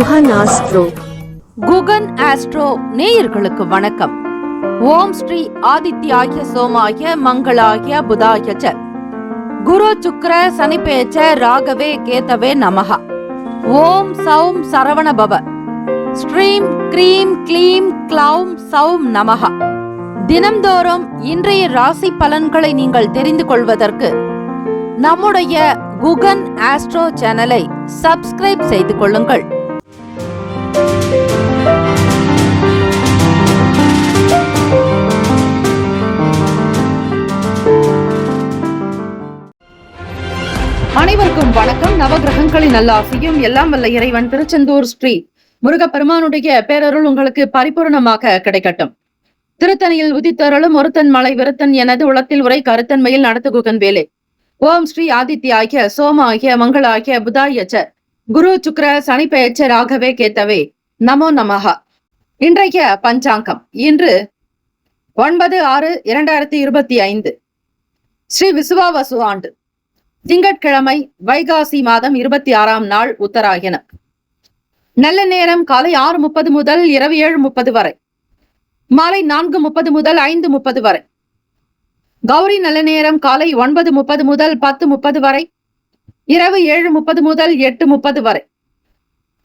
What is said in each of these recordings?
Guhan astro. Guhan astro நேயர்களுக்கு வணக்கம். ஓம் ஸ்ரீ ஆதித்யாய சோமாய மங்களாய புதாய ச குரு சுக்ர சனிபேச்ச ராகவே கேதவே நமஹ. ஓம் சௌம் சரவண பவ. ஸ்ரீம் க்ரீம் க்ளீம் க்ளௌம் சௌம் நமஹ. தினம்தோறும் இன்றைய ராசி பலன்களை நீங்கள் தெரிந்து கொள்வதற்கு நம்முடைய குகன் ஆஸ்ட்ரோ சேனலை சப்ஸ்கிரைப் செய்து கொள்ளுங்கள். அனைவருக்கும் வணக்கம். நவகிரகங்களின் நல்லாசியும் எல்லாம் வல்ல இறைவன் திருச்செந்தூர் ஸ்ரீ முருகப்பெருமானுடைய பேரருள் உங்களுக்கு பரிபூர்ணமாக கிடைக்கட்டும். திருத்தணியில் உதித்தருளும் ஒருத்தன் மலை விருத்தன் எனது உளத்தில் உரை கருத்தன்மையில் நடத்து குகன் வேலே. ஓம் ஸ்ரீ ஆதித்யாய சோமாய மங்களாய புதாய ச குரு சுக்ர சனிபெயர்ச்ச ராகவே கேத்தவே நமோ நமஹ. இன்றைய பஞ்சாங்கம் இன்று 9/6/2025 ஸ்ரீ விசுவாவசு ஆண்டு திங்கட்கிழமை வைகாசி மாதம் 26ஆம் நாள் உத்தராயணம். நல்ல நேரம் காலை 6:30 முதல் இரவு 7:30 வரை, மாலை 4:30 முதல் 5:30 வரை. கௌரி நல்ல நேரம் காலை 9:30 முதல் 10:30 வரை, இரவு 7:30 முதல் 8:30 வரை.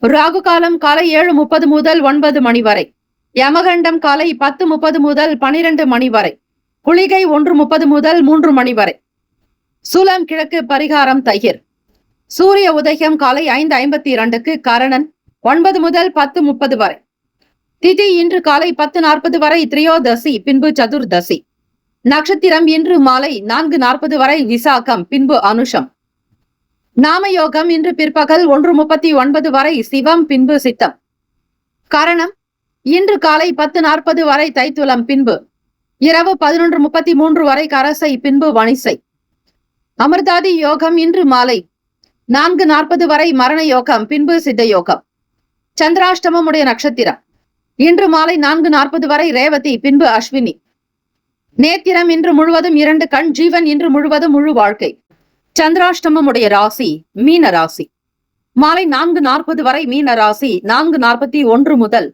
ராகு காலம் காலை 7:30 முதல் 9 மணி வரை. யமகண்டம் காலை 10:30 முதல் 12 மணி வரை. குளிகை 1:30 முதல் 3 மணி வரை. சூலம் கிழக்கு, பரிகாரம் தயிர். சூரிய உதயம் காலை 5:52க்கு, கரணன் 9 முதல் 10:30 வரை. திதி இன்று காலை 10:40 வரை திரியோதசி, பின்பு சதுர்தசி. நட்சத்திரம் இன்று மாலை 4:40 வரை விசாகம், பின்பு அனுஷம். நாமயோகம் இன்று பிற்பகல் 1:39 வரை சிவம், பின்பு சித்தம். கரணம் இன்று காலை 10:40 வரை தைத்துலம், பின்பு இரவு 11:33 வரை கரசை, பின்பு வணிசை. அமிர்தாதி யோகம் இன்று மாலை 4:40 வரை மரண யோகம், பின்பு சித்த யோகம். சந்திராஷ்டமம் உடைய நட்சத்திரம் இன்று மாலை 4:40 வரை ரேவதி, பின்பு அஸ்வினி. நேத்திரம் இன்று முழுவதும் 2 கண். ஜீவன் இன்று முழுவதும் முழு வாழ்க்கை. சந்திராஷ்டமம் உடைய ராசி மீன ராசி. மாலை 4:40 வரை மீன ராசி. 4:41 முதல்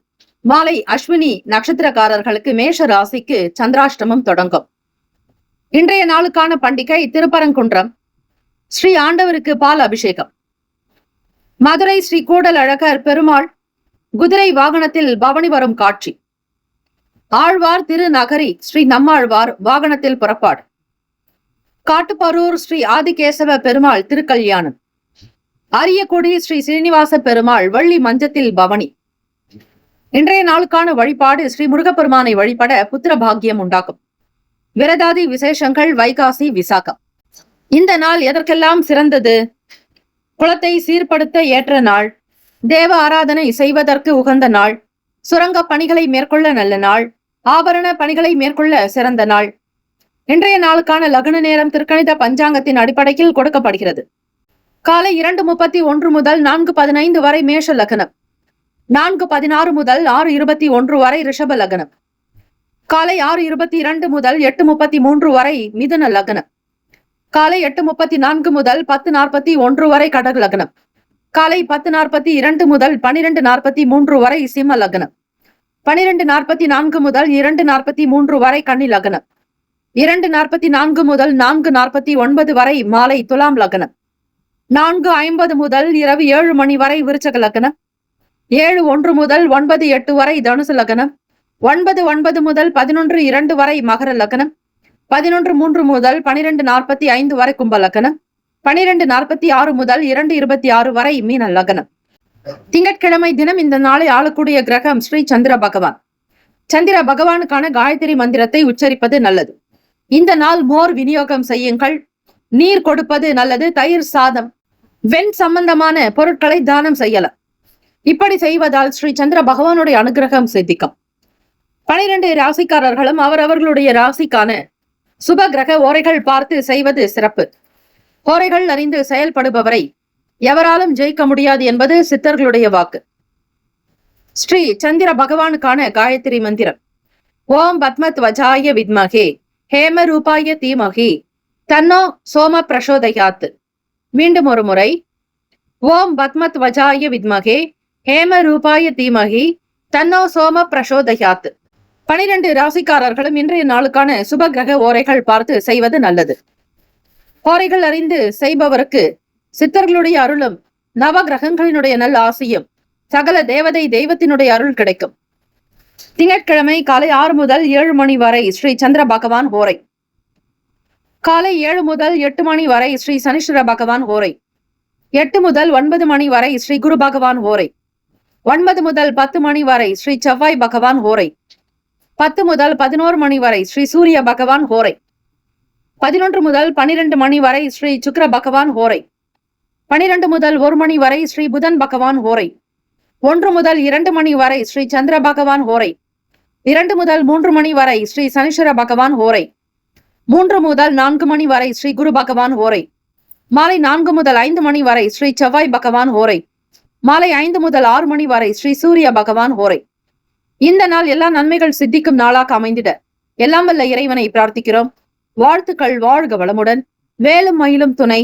மாலை அஸ்வினி நட்சத்திரக்காரர்களுக்கு மேஷ ராசிக்கு சந்திராஷ்டமம் தொடங்கும். இன்றைய நாளுக்கான பண்டிகை திருப்பரங்குன்றம் ஸ்ரீ ஆண்டவருக்கு பால் அபிஷேகம். மதுரை ஸ்ரீ கூடல் அழகர் பெருமாள் குதிரை வாகனத்தில் பவனி வரும் காட்சி. ஆழ்வார் திருநகரி ஸ்ரீ நம்மாழ்வார் வாகனத்தில் புறப்பாடு. காட்டுப்பரூர் ஸ்ரீ ஆதிகேசவ பெருமாள் திருக்கல்யாணம். அரியக்குடி ஸ்ரீ ஸ்ரீனிவாச பெருமாள் வள்ளி மஞ்சத்தில் பவனி. இன்றைய நாளுக்கான வழிபாடு ஸ்ரீ முருகப்பெருமானை வழிபட புத்திர பாக்கியம் உண்டாகும். விரதாதி விசேஷங்கள் வைகாசி விசாகம். இந்த நாள் எதற்கெல்லாம் சிறந்தது? குலத்தை சீர்படுத்த ஏற்ற நாள், தேவ ஆராதனை செய்வதற்கு உகந்த நாள், சுரங்க பணிகளை மேற்கொள்ள நல்ல நாள், ஆபரண பணிகளை மேற்கொள்ள சிறந்த நாள். இன்றைய நாளுக்கான லக்ன நேரம் திருக்கணித பஞ்சாங்கத்தின் அடிப்படையில் கொடுக்கப்படுகிறது. காலை 2:31 முதல் 4:15 வரை மேஷ லக்னம். 4:16 முதல் 6:21 வரை ரிஷப லக்னம். காலை 6:22 முதல் 8:33 வரை மிதுன லக்னம். காலை 8:34 முதல் 10:41 வரை கடக லக்னம். காலை 10:42 முதல் 12:43 வரை சிம்ம லக்னம். 12:44 முதல் 2:43 வரை கன்னி லக்னம். 2:44 முதல் 4:49 வரை மாலை துலாம் லக்னம். 4:50 முதல் இரவு 7 மணி வரை விருச்சக லக்னம். 7:01 முதல் 9:08 வரை தனுசு லக்னம். 9:09 முதல் 11:02 வரை மகர லக்னம். 11:03 முதல் 12:45 வரை கும்ப லக்னம். 12:46 முதல் 2:26 வரை மீன லக்னம். திங்கட்கிழமை தினம் இந்த நாளை ஆளக்கூடிய கிரகம் ஸ்ரீ சந்திர பகவான். சந்திர பகவானுக்கான காயத்ரி மந்திரத்தை உச்சரிப்பது நல்லது. இந்த நாள் மோர் விநியோகம் செய்யுங்கள். நீர் கொடுப்பது நல்லது. தயிர் சாதம், வெண் சம்பந்தமான பொருட்களை தானம் செய்யலாம். இப்படி செய்வதால் ஸ்ரீ சந்திர பகவானுடைய அனுகிரகம் சித்திக்கும். 12 ராசிக்காரர்களும் அவரவர்களுடைய ராசிக்கான சுப கிரக ஓரைகள் பார்த்து செய்வது சிறப்பு. ஓரைகள் அறிந்து செயல்படுபவரை எவராலும் ஜெயிக்க முடியாது என்பது சித்தர்களுடைய வாக்கு. ஸ்ரீ சந்திர பகவானுக்கான காயத்ரி மந்திரம். ஓம் பத்மத்வஜாய வித்மகே ஹேம ரூபாய தீமகி தன்னோ சோம பிரசோதயாத். மீண்டும் ஒரு முறை. ஓம் பத்மத்வஜாய வித்மகே ஹேம ரூபாய தீமகி தன்னோ சோம பிரசோதயாத். 12 ராசிக்காரர்களும் இன்றைய நாளுக்கான சுப கிரக ஓரைகள் பார்த்து செய்வது நல்லது. ஓரைகள் அறிந்து செய்பவருக்கு சித்தர்களுடைய அருளும் நவ கிரகங்களினுடைய நல்ல ஆசையும் சகல தேவதை தெய்வத்தினுடைய அருள் கிடைக்கும். திங்கட்கிழமை காலை 6 முதல் 7 மணி வரை ஸ்ரீ சந்திர பகவான் ஓரை. காலை 7 முதல் 8 மணி வரை ஸ்ரீ சனீஸ்வர பகவான் ஓரை. 8 முதல் 9 மணி வரை ஸ்ரீ குரு பகவான் ஓரை. 9 முதல் 10 மணி வரை ஸ்ரீ செவ்வாய் பகவான் ஓரை. 10 முதல் 11 மணி வரை ஸ்ரீ சூரிய பகவான் ஓரை. 11 முதல் 12 மணி வரை ஸ்ரீ சுக்கிர பகவான் ஓரை. 12 முதல் 1 மணி வரை ஸ்ரீ புதன் பகவான் ஓரை. 1 முதல் 2 மணி வரை ஸ்ரீ சந்திர பகவான் ஓரை. 2 முதல் 3 மணி வரை ஸ்ரீ சனீஸ்வர பகவான் ஓரை. 3 முதல் 4 மணி வரை ஸ்ரீ குரு பகவான் ஓரை. மாலை 4 முதல் 5 மணி வரை ஸ்ரீ செவ்வாய் பகவான் ஓரை. மாலை 5 முதல் 6 மணி வரை ஸ்ரீ சூரிய பகவான் ஓரை. இந்த நாள் எல்லா நன்மைகள் சித்திக்கும் நாளாக அமைந்திட எல்லாம் வல்ல இறைவனை பிரார்த்திக்கிறோம். வாழ்த்துக்கள். வாழ்க வளமுடன். வேலும் மயிலும் துணை.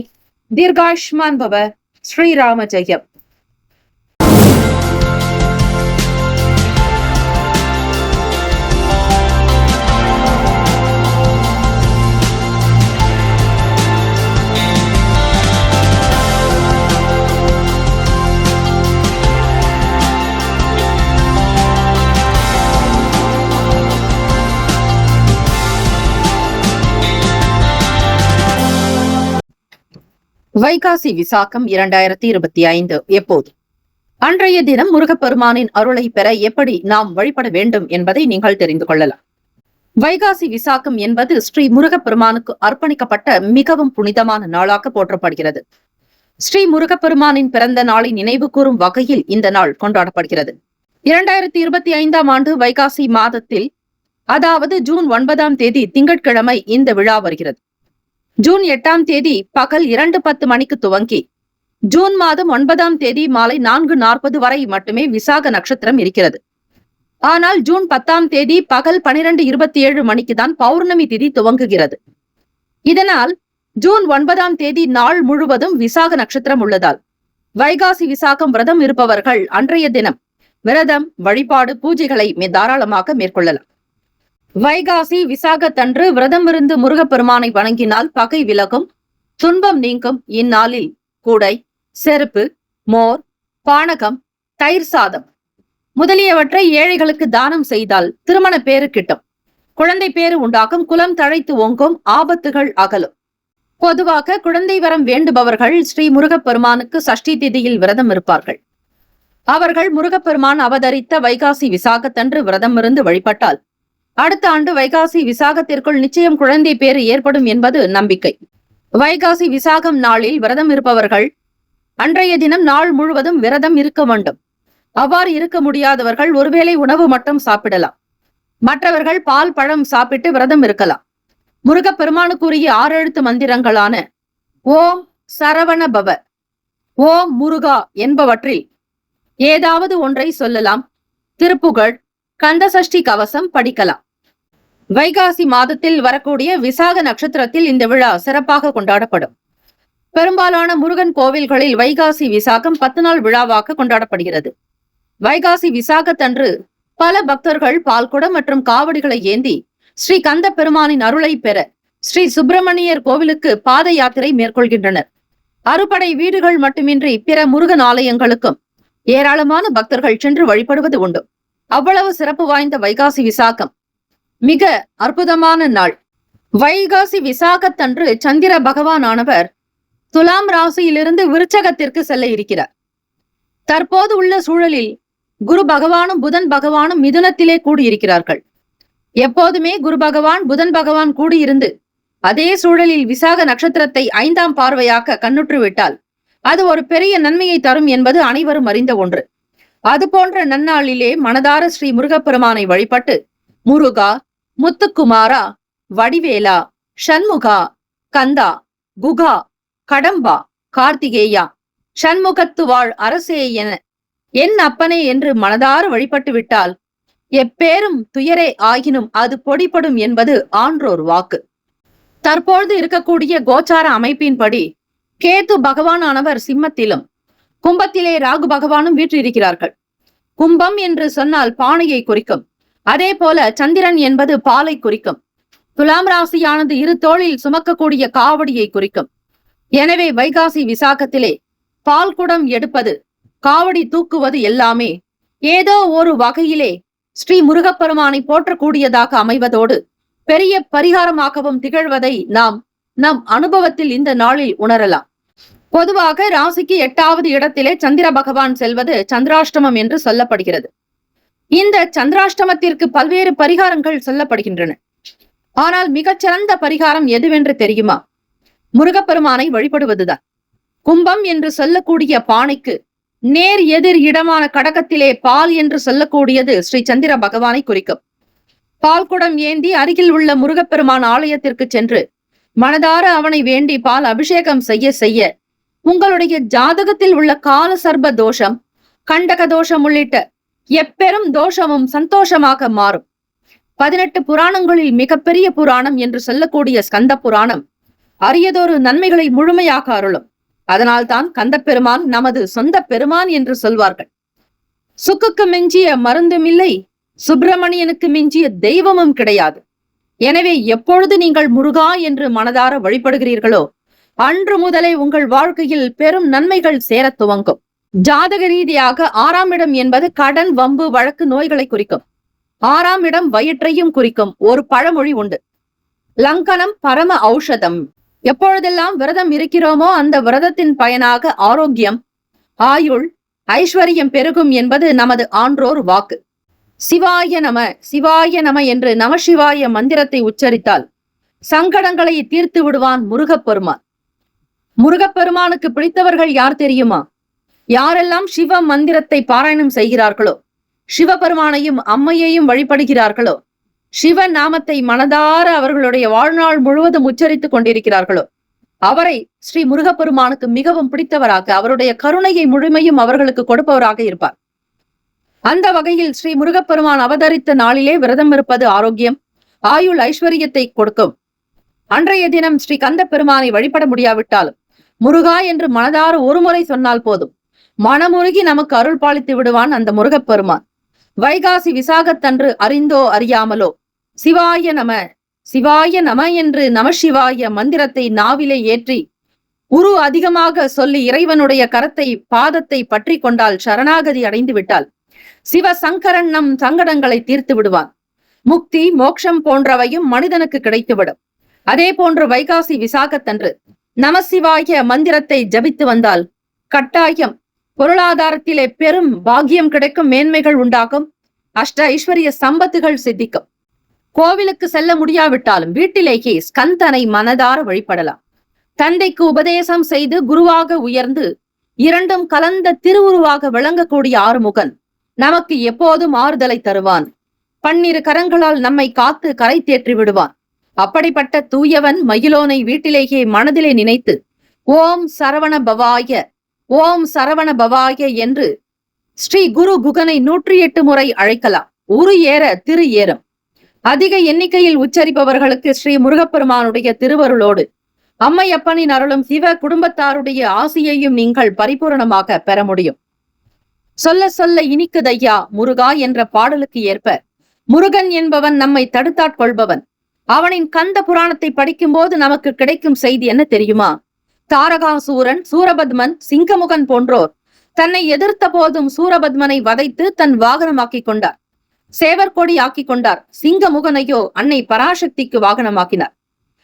தீர்காயுஷ்மான் பவ. ஸ்ரீராம ஜெயம். வைகாசி விசாகம் 2025 எப்போது? அன்றைய தினம் முருகப்பெருமானின் அருளை பெற எப்படி நாம் வழிபட வேண்டும் என்பதை நீங்கள் தெரிந்து கொள்ளலாம். வைகாசி விசாகம் என்பது ஸ்ரீ முருகப்பெருமானுக்கு அர்ப்பணிக்கப்பட்ட மிகவும் புனிதமான நாளாக போற்றப்படுகிறது. ஸ்ரீ முருகப்பெருமானின் பிறந்த நாளை நினைவு கூறும் வகையில் இந்த நாள் கொண்டாடப்படுகிறது. 2025ஆம் ஆண்டு வைகாசி மாதத்தில், அதாவது ஜூன் 9ஆம் தேதி திங்கட்கிழமை இந்த விழா வருகிறது. ஜூன் 8ஆம் தேதி பகல் 2:10 மணிக்கு துவங்கி ஜூன் மாதம் 9ஆம் தேதி மாலை 4:40 வரை மட்டுமே விசாக நட்சத்திரம் இருக்கிறது. ஆனால் ஜூன் 10ஆம் தேதி பகல் 12:27 மணிக்கு தான் பௌர்ணமி திதி துவங்குகிறது. இதனால் ஜூன் 9ஆம் தேதி நாள் முழுவதும் விசாக நட்சத்திரம் உள்ளதால் வைகாசி விசாகம் விரதம் இருப்பவர்கள் அன்றைய தினம் விரதம், வழிபாடு, பூஜைகளை தாராளமாக மேற்கொள்ளலாம். வைகாசி விசாகத்தன்று விரதம் இருந்து முருகப்பெருமானை வணங்கினால் பகை விலகும், துன்பம் நீங்கும். இந்நாளில் கூடை, செருப்பு, மோர், பானகம், தயிர் சாதம் முதலியவற்றை ஏழைகளுக்கு தானம் செய்தால் திருமண பேறு கிட்டும், குழந்தை பேறு உண்டாகும், குலம் தழைத்து ஓங்கும், ஆபத்துகள் அகலும். பொதுவாக குழந்தை வரம் வேண்டுபவர்கள் ஸ்ரீ முருகப்பெருமானுக்கு சஷ்டி திதியில் விரதம் இருப்பார்கள். அவர்கள் முருகப்பெருமான் அவதரித்த வைகாசி விசாகத்தன்று விரதம் இருந்து வழிபட்டால் அடுத்த ஆண்டு வைகாசி விசாகத்திற்குள் நிச்சயம் குழந்தை பேறு ஏற்படும் என்பது நம்பிக்கை. வைகாசி விசாகம் நாளில் விரதம் இருப்பவர்கள் அன்றைய தினம் நாள் முழுவதும் விரதம் இருக்க வேண்டும். அவ்வாறு இருக்க முடியாதவர்கள் ஒருவேளை உணவு மட்டும் சாப்பிடலாம். மற்றவர்கள் பால், பழம் சாப்பிட்டு விரதம் இருக்கலாம். முருகப்பெருமானுக்குரிய 6 எழுத்து மந்திரங்களான ஓம் சரவண பவ, ஓம் முருகா என்பவற்றில் ஏதாவது ஒன்றை சொல்லலாம். திருப்புகழ், கந்தசஷ்டி கவசம் படிக்கலாம். வைகாசி மாதத்தில் வரக்கூடிய விசாக நட்சத்திரத்தில் இந்த விழா சிறப்பாக கொண்டாடப்படும். பெரும்பாலான முருகன் கோவில்களில் வைகாசி விசாகம் 10 நாள் விழாவாக கொண்டாடப்படுகிறது. வைகாசி விசாகத்தன்று பல பக்தர்கள் பால்குடம் மற்றும் காவடிகளை ஏந்தி ஸ்ரீ கந்த பெருமானின் அருளை பெற ஸ்ரீ சுப்பிரமணியர் கோவிலுக்கு பாத யாத்திரை மேற்கொள்கின்றனர். அறுபடை வீடுகள் மட்டுமின்றி பிற முருகன் ஆலயங்களுக்கும் ஏராளமான பக்தர்கள் சென்று வழிபடுவது உண்டு. அவ்வளவு சிறப்பு வாய்ந்த வைகாசி விசாகம் மிக அற்புதமான நாள். வைகாசி விசாகத்தன்று சந்திர பகவானானவர் துலாம் ராசியிலிருந்து விருச்சகத்திற்கு செல்ல இருக்கிறார். தற்போது உள்ள சூழலில் குரு பகவானும் புதன் பகவானும் மிதுனத்திலே கூடியிருக்கிறார்கள். எப்போதுமே குரு பகவான், புதன் பகவான் கூடியிருந்து அதே சூழலில் விசாக நட்சத்திரத்தை 5ஆம் பார்வையாக கண்ணுற்று விட்டால் அது ஒரு பெரிய நன்மையை தரும் என்பது அனைவரும் அறிந்த ஒன்று. அது போன்ற நன்னாளிலே மனதார ஸ்ரீ முருகப்பெருமானை வழிபட்டு முருகா, முத்துக்குமாரா, வடிவேலா, ஷண்முகா, கந்தா, குகா, கடம்பா, கார்த்திகேயா, ஷண்முகத்து வாழ் அரசே என என் அப்பனே என்று மனதார வழிபட்டு விட்டால் எப்பேரும் துயரே ஆகினும் அது பொடிப்படும் என்பது ஆன்றோர் வாக்கு. தற்போது இருக்கக்கூடிய கோச்சார அமைப்பின்படி கேது பகவானானவர் சிம்மத்திலும், கும்பத்திலே ராகு பகவானும் வீற்றிருக்கிறார்கள். கும்பம் என்று சொன்னால் பானையை குறிக்கும். அதே போல சந்திரன் என்பது பாலை குறிக்கும். துலாம் ராசியானது இரு தோளில் சுமக்கக்கூடிய காவடியை குறிக்கும். எனவே வைகாசி விசாகத்திலே பால் குடம் எடுப்பது, காவடி தூக்குவது எல்லாமே ஏதோ ஒரு வகையிலே ஸ்ரீ முருகப்பெருமானை போற்றக்கூடியதாக அமைவதோடு பெரிய பரிகாரமாகவும் திகழ்வதை நாம் நம் அனுபவத்தில் இந்த நாளில் உணரலாம். பொதுவாக ராசிக்கு 8வது இடத்திலே சந்திர பகவான் செல்வது சந்திராஷ்டமம் என்று சொல்லப்படுகிறது. இந்த சந்திராஷ்டமத்திற்கு பல்வேறு பரிகாரங்கள் சொல்லப்படுகின்றன. ஆனால் மிகச்சிறந்த பரிகாரம் எதுவென்று தெரியுமா? முருகப்பெருமானை வழிபடுவதுதான். கும்பம் என்று சொல்லக்கூடிய பானைக்கு நேர் எதிர் இடமான கடகத்திலே பால் என்று சொல்லக்கூடியது ஸ்ரீ சந்திர பகவானை குறிக்கும். பால் குடம் ஏந்தி அருகில் உள்ள முருகப்பெருமான் ஆலயத்திற்கு சென்று மனதார அவனை வேண்டி பால் அபிஷேகம் செய்ய செய்ய உங்களுடைய ஜாதகத்தில் உள்ள கால சர்ப தோஷம், கண்டக தோஷம் உள்ளிட்ட எப்பெரும் தோஷமும் சந்தோஷமாக மாறும். 18 புராணங்களில் மிகப்பெரிய புராணம் என்று சொல்லக்கூடிய ஸ்கந்த புராணம் அரியதொரு நன்மைகளை முழுமையாக அருளும். அதனால்தான் கந்தப்பெருமான் நமது சொந்த பெருமான் என்று சொல்வார்கள். சுக்குக்கு மிஞ்சிய மருந்துமில்லை, சுப்பிரமணியனுக்கு மிஞ்சிய தெய்வமும் கிடையாது. எனவே எப்பொழுது நீங்கள் முருகா என்று மனதார வழிபடுகிறீர்களோ அன்று முதலே உங்கள் வாழ்க்கையில் பெரும் நன்மைகள் சேரத் துவங்கும். ஜாதக ரீதியாக 6ஆம் இடம் என்பது கடன், வம்பு, வழக்கு, நோய்களை குறிக்கும். 6ஆம் இடம் வயிற்றையும் குறிக்கும். ஒரு பழமொழி உண்டு, லங்கனம் பரம ஔஷதம். எப்பொழுதெல்லாம் விரதம் இருக்கிறோமோ அந்த விரதத்தின் பயனாக ஆரோக்கியம், ஆயுள், ஐஸ்வர்யம் பெருகும் என்பது நமது ஆன்றோர் வாக்கு. சிவாய நம, சிவாய நம என்று நமசிவாய மந்திரத்தை உச்சரித்தால் சங்கடங்களை தீர்த்து விடுவான் முருகப்பெருமான். முருகப்பெருமானுக்கு பிடித்தவர்கள் யார் தெரியுமா? யாரெல்லாம் சிவ மந்திரத்தை பாராயணம் செய்கிறார்களோ, சிவபெருமானையும் அம்மையையும் வழிபடுகிறார்களோ, சிவ நாமத்தை மனதார அவர்களுடைய வாழ்நாள் முழுவதும் உச்சரித்துக் கொண்டிருக்கிறார்களோ அவரை ஸ்ரீ முருகப்பெருமானுக்கு மிகவும் பிடித்தவராக, அவருடைய கருணையை முழுமையும் அவர்களுக்கு கொடுப்பவராக இருப்பார். அந்த வகையில் ஸ்ரீ முருகப்பெருமான் அவதரித்த நாளிலே விரதம் இருப்பது ஆரோக்கியம், ஆயுள், ஐஸ்வர்யத்தை கொடுக்கும். அன்றைய தினம் ஸ்ரீ கந்த பெருமானை வழிபட முடியாவிட்டாலும் முருகா என்று மனதார ஒருமுறை சொன்னால் போதும், மனமுருகி நமக்கு அருள் பாலித்து விடுவான் அந்த முருகப்பெருமான். வைகாசி விசாகத்தன்று அறிந்தோ அறியாமலோ சிவாய நம, சிவாய நம என்று நமசிவாய மந்திரத்தை நாவிலே ஏற்றி உரு அதிகமாக சொல்லி இறைவனுடைய கரத்தை, பாதத்தை பற்றி கொண்டால், சரணாகதி அடைந்து விட்டால் சிவசங்கரன் நம் சங்கடங்களை தீர்த்து விடுவான். முக்தி, மோட்சம் போன்றவையும் மனிதனுக்கு கிடைத்துவிடும். அதே போன்று வைகாசி விசாகத்தன்று நமசிவாய மந்திரத்தை ஜபித்து வந்தால் கட்டாயம் பொருளாதாரத்திலே பெரும் பாக்கியம் கிடைக்கும், மேன்மைகள் உண்டாகும், அஷ்ட ஐஸ்வர்ய சம்பத்துகள் சித்திக்கும். கோவிலுக்கு செல்ல முடியாவிட்டாலும் வீட்டிலேயே ஸ்கந்தனை மனதார வழிபடலாம். தந்தைக்கு உபதேசம் செய்து குருவாக உயர்ந்து இரண்டும் கலந்த திருவுருவாக விளங்கக்கூடிய ஆறுமுகன் நமக்கு எப்போதும் ஆறுதலை தருவான். 12 கரங்களால் நம்மை காத்து கரை தேற்றி விடுவான். அப்படிப்பட்ட தூயவன் மயிலோனை வீட்டிலேயே மனதிலே நினைத்து ஓம் சரவண பவாய, ஓம் சரவண பவாய என்று ஸ்ரீ குரு குகனை 108 முறை அழைக்கலாம். உரு ஏற திரு ஏறும். அதிக எண்ணிக்கையில் உச்சரிப்பவர்களுக்கு ஸ்ரீ முருகப்பெருமானுடைய திருவருளோடு அம்மையப்பனின் அருளும் சிவ குடும்பத்தாருடைய ஆசியையும் நீங்கள் பரிபூரணமாக பெற முடியும். சொல்ல சொல்ல இனிக்குதையா முருகா என்ற பாடலுக்கு ஏற்ப முருகன் என்பவன் நம்மை தடுத்தாட்கொள்பவன். அவனின் கந்த புராணத்தை படிக்கும் போது நமக்கு கிடைக்கும் செய்தி என்ன தெரியுமா? தாரகாசூரன், சூரபத்மன், சிங்கமுகன் போன்றோர் தன்னை எதிர்த்த போதும் சூரபத்மனை வதைத்து தன் வாகனமாக்கிக் கொண்டார், சேவற்கொடி ஆக்கிக் கொண்டார். சிங்கமுகனையோ அன்னை பராசக்திக்கு வாகனமாக்கினார்.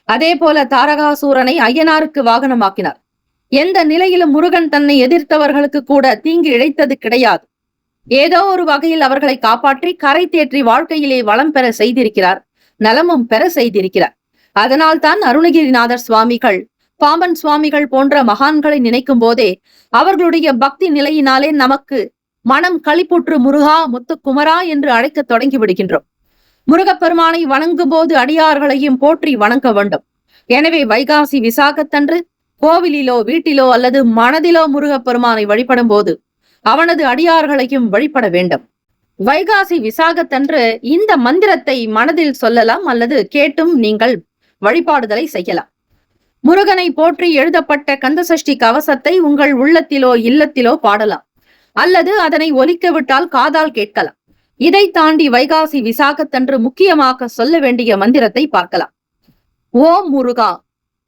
அதே போல தாரகாசூரனை ஐயனாருக்கு வாகனமாக்கினார். எந்த நிலையிலும் முருகன் தன்னை எதிர்த்தவர்களுக்கு கூட தீங்கு இழைத்தது கிடையாது. ஏதோ ஒரு வகையில் அவர்களை காப்பாற்றி கரை தேற்றி வாழ்க்கையிலே வளம் பெற செய்திருக்கிறார், நலமும் பெற செய்திருக்கிறார். அதனால் தான் அருணகிரிநாதர் சுவாமிகள், பாம்பன் சுவாமிகள் போன்ற மகான்களை நினைக்கும் போதே அவர்களுடைய பக்தி நிலையினாலே நமக்கு மனம் களிப்புற்று முருகா, முத்துக்குமரா என்று அழைக்க தொடங்கி விடுகின்றோம். முருகப்பெருமானை வணங்கும் போது அடியார்களையும் போற்றி வணங்க வேண்டும். எனவே வைகாசி விசாகத்தன்று கோவிலிலோ வீட்டிலோ அல்லது மனதிலோ முருகப்பெருமானை வழிபடும் போது அவனது அடியார்களையும் வழிபட வேண்டும். வைகாசி விசாகத்தன்று இந்த மந்திரத்தை மனதில் சொல்லலாம் அல்லது கேட்டும் நீங்கள் வழிபாடுதலை செய்யலாம். முருகனை போற்றி எழுதப்பட்ட கந்தசஷ்டி கவசத்தை உங்கள் உள்ளத்திலோ இல்லத்திலோ பாடலாம், அல்லது அதனை ஒலிக்க விட்டால் காதால் கேட்கலாம். இதை தாண்டி வைகாசி விசாகத்தன்று முக்கியமாக சொல்ல வேண்டிய மந்திரத்தை பார்க்கலாம். ஓம் முருகா,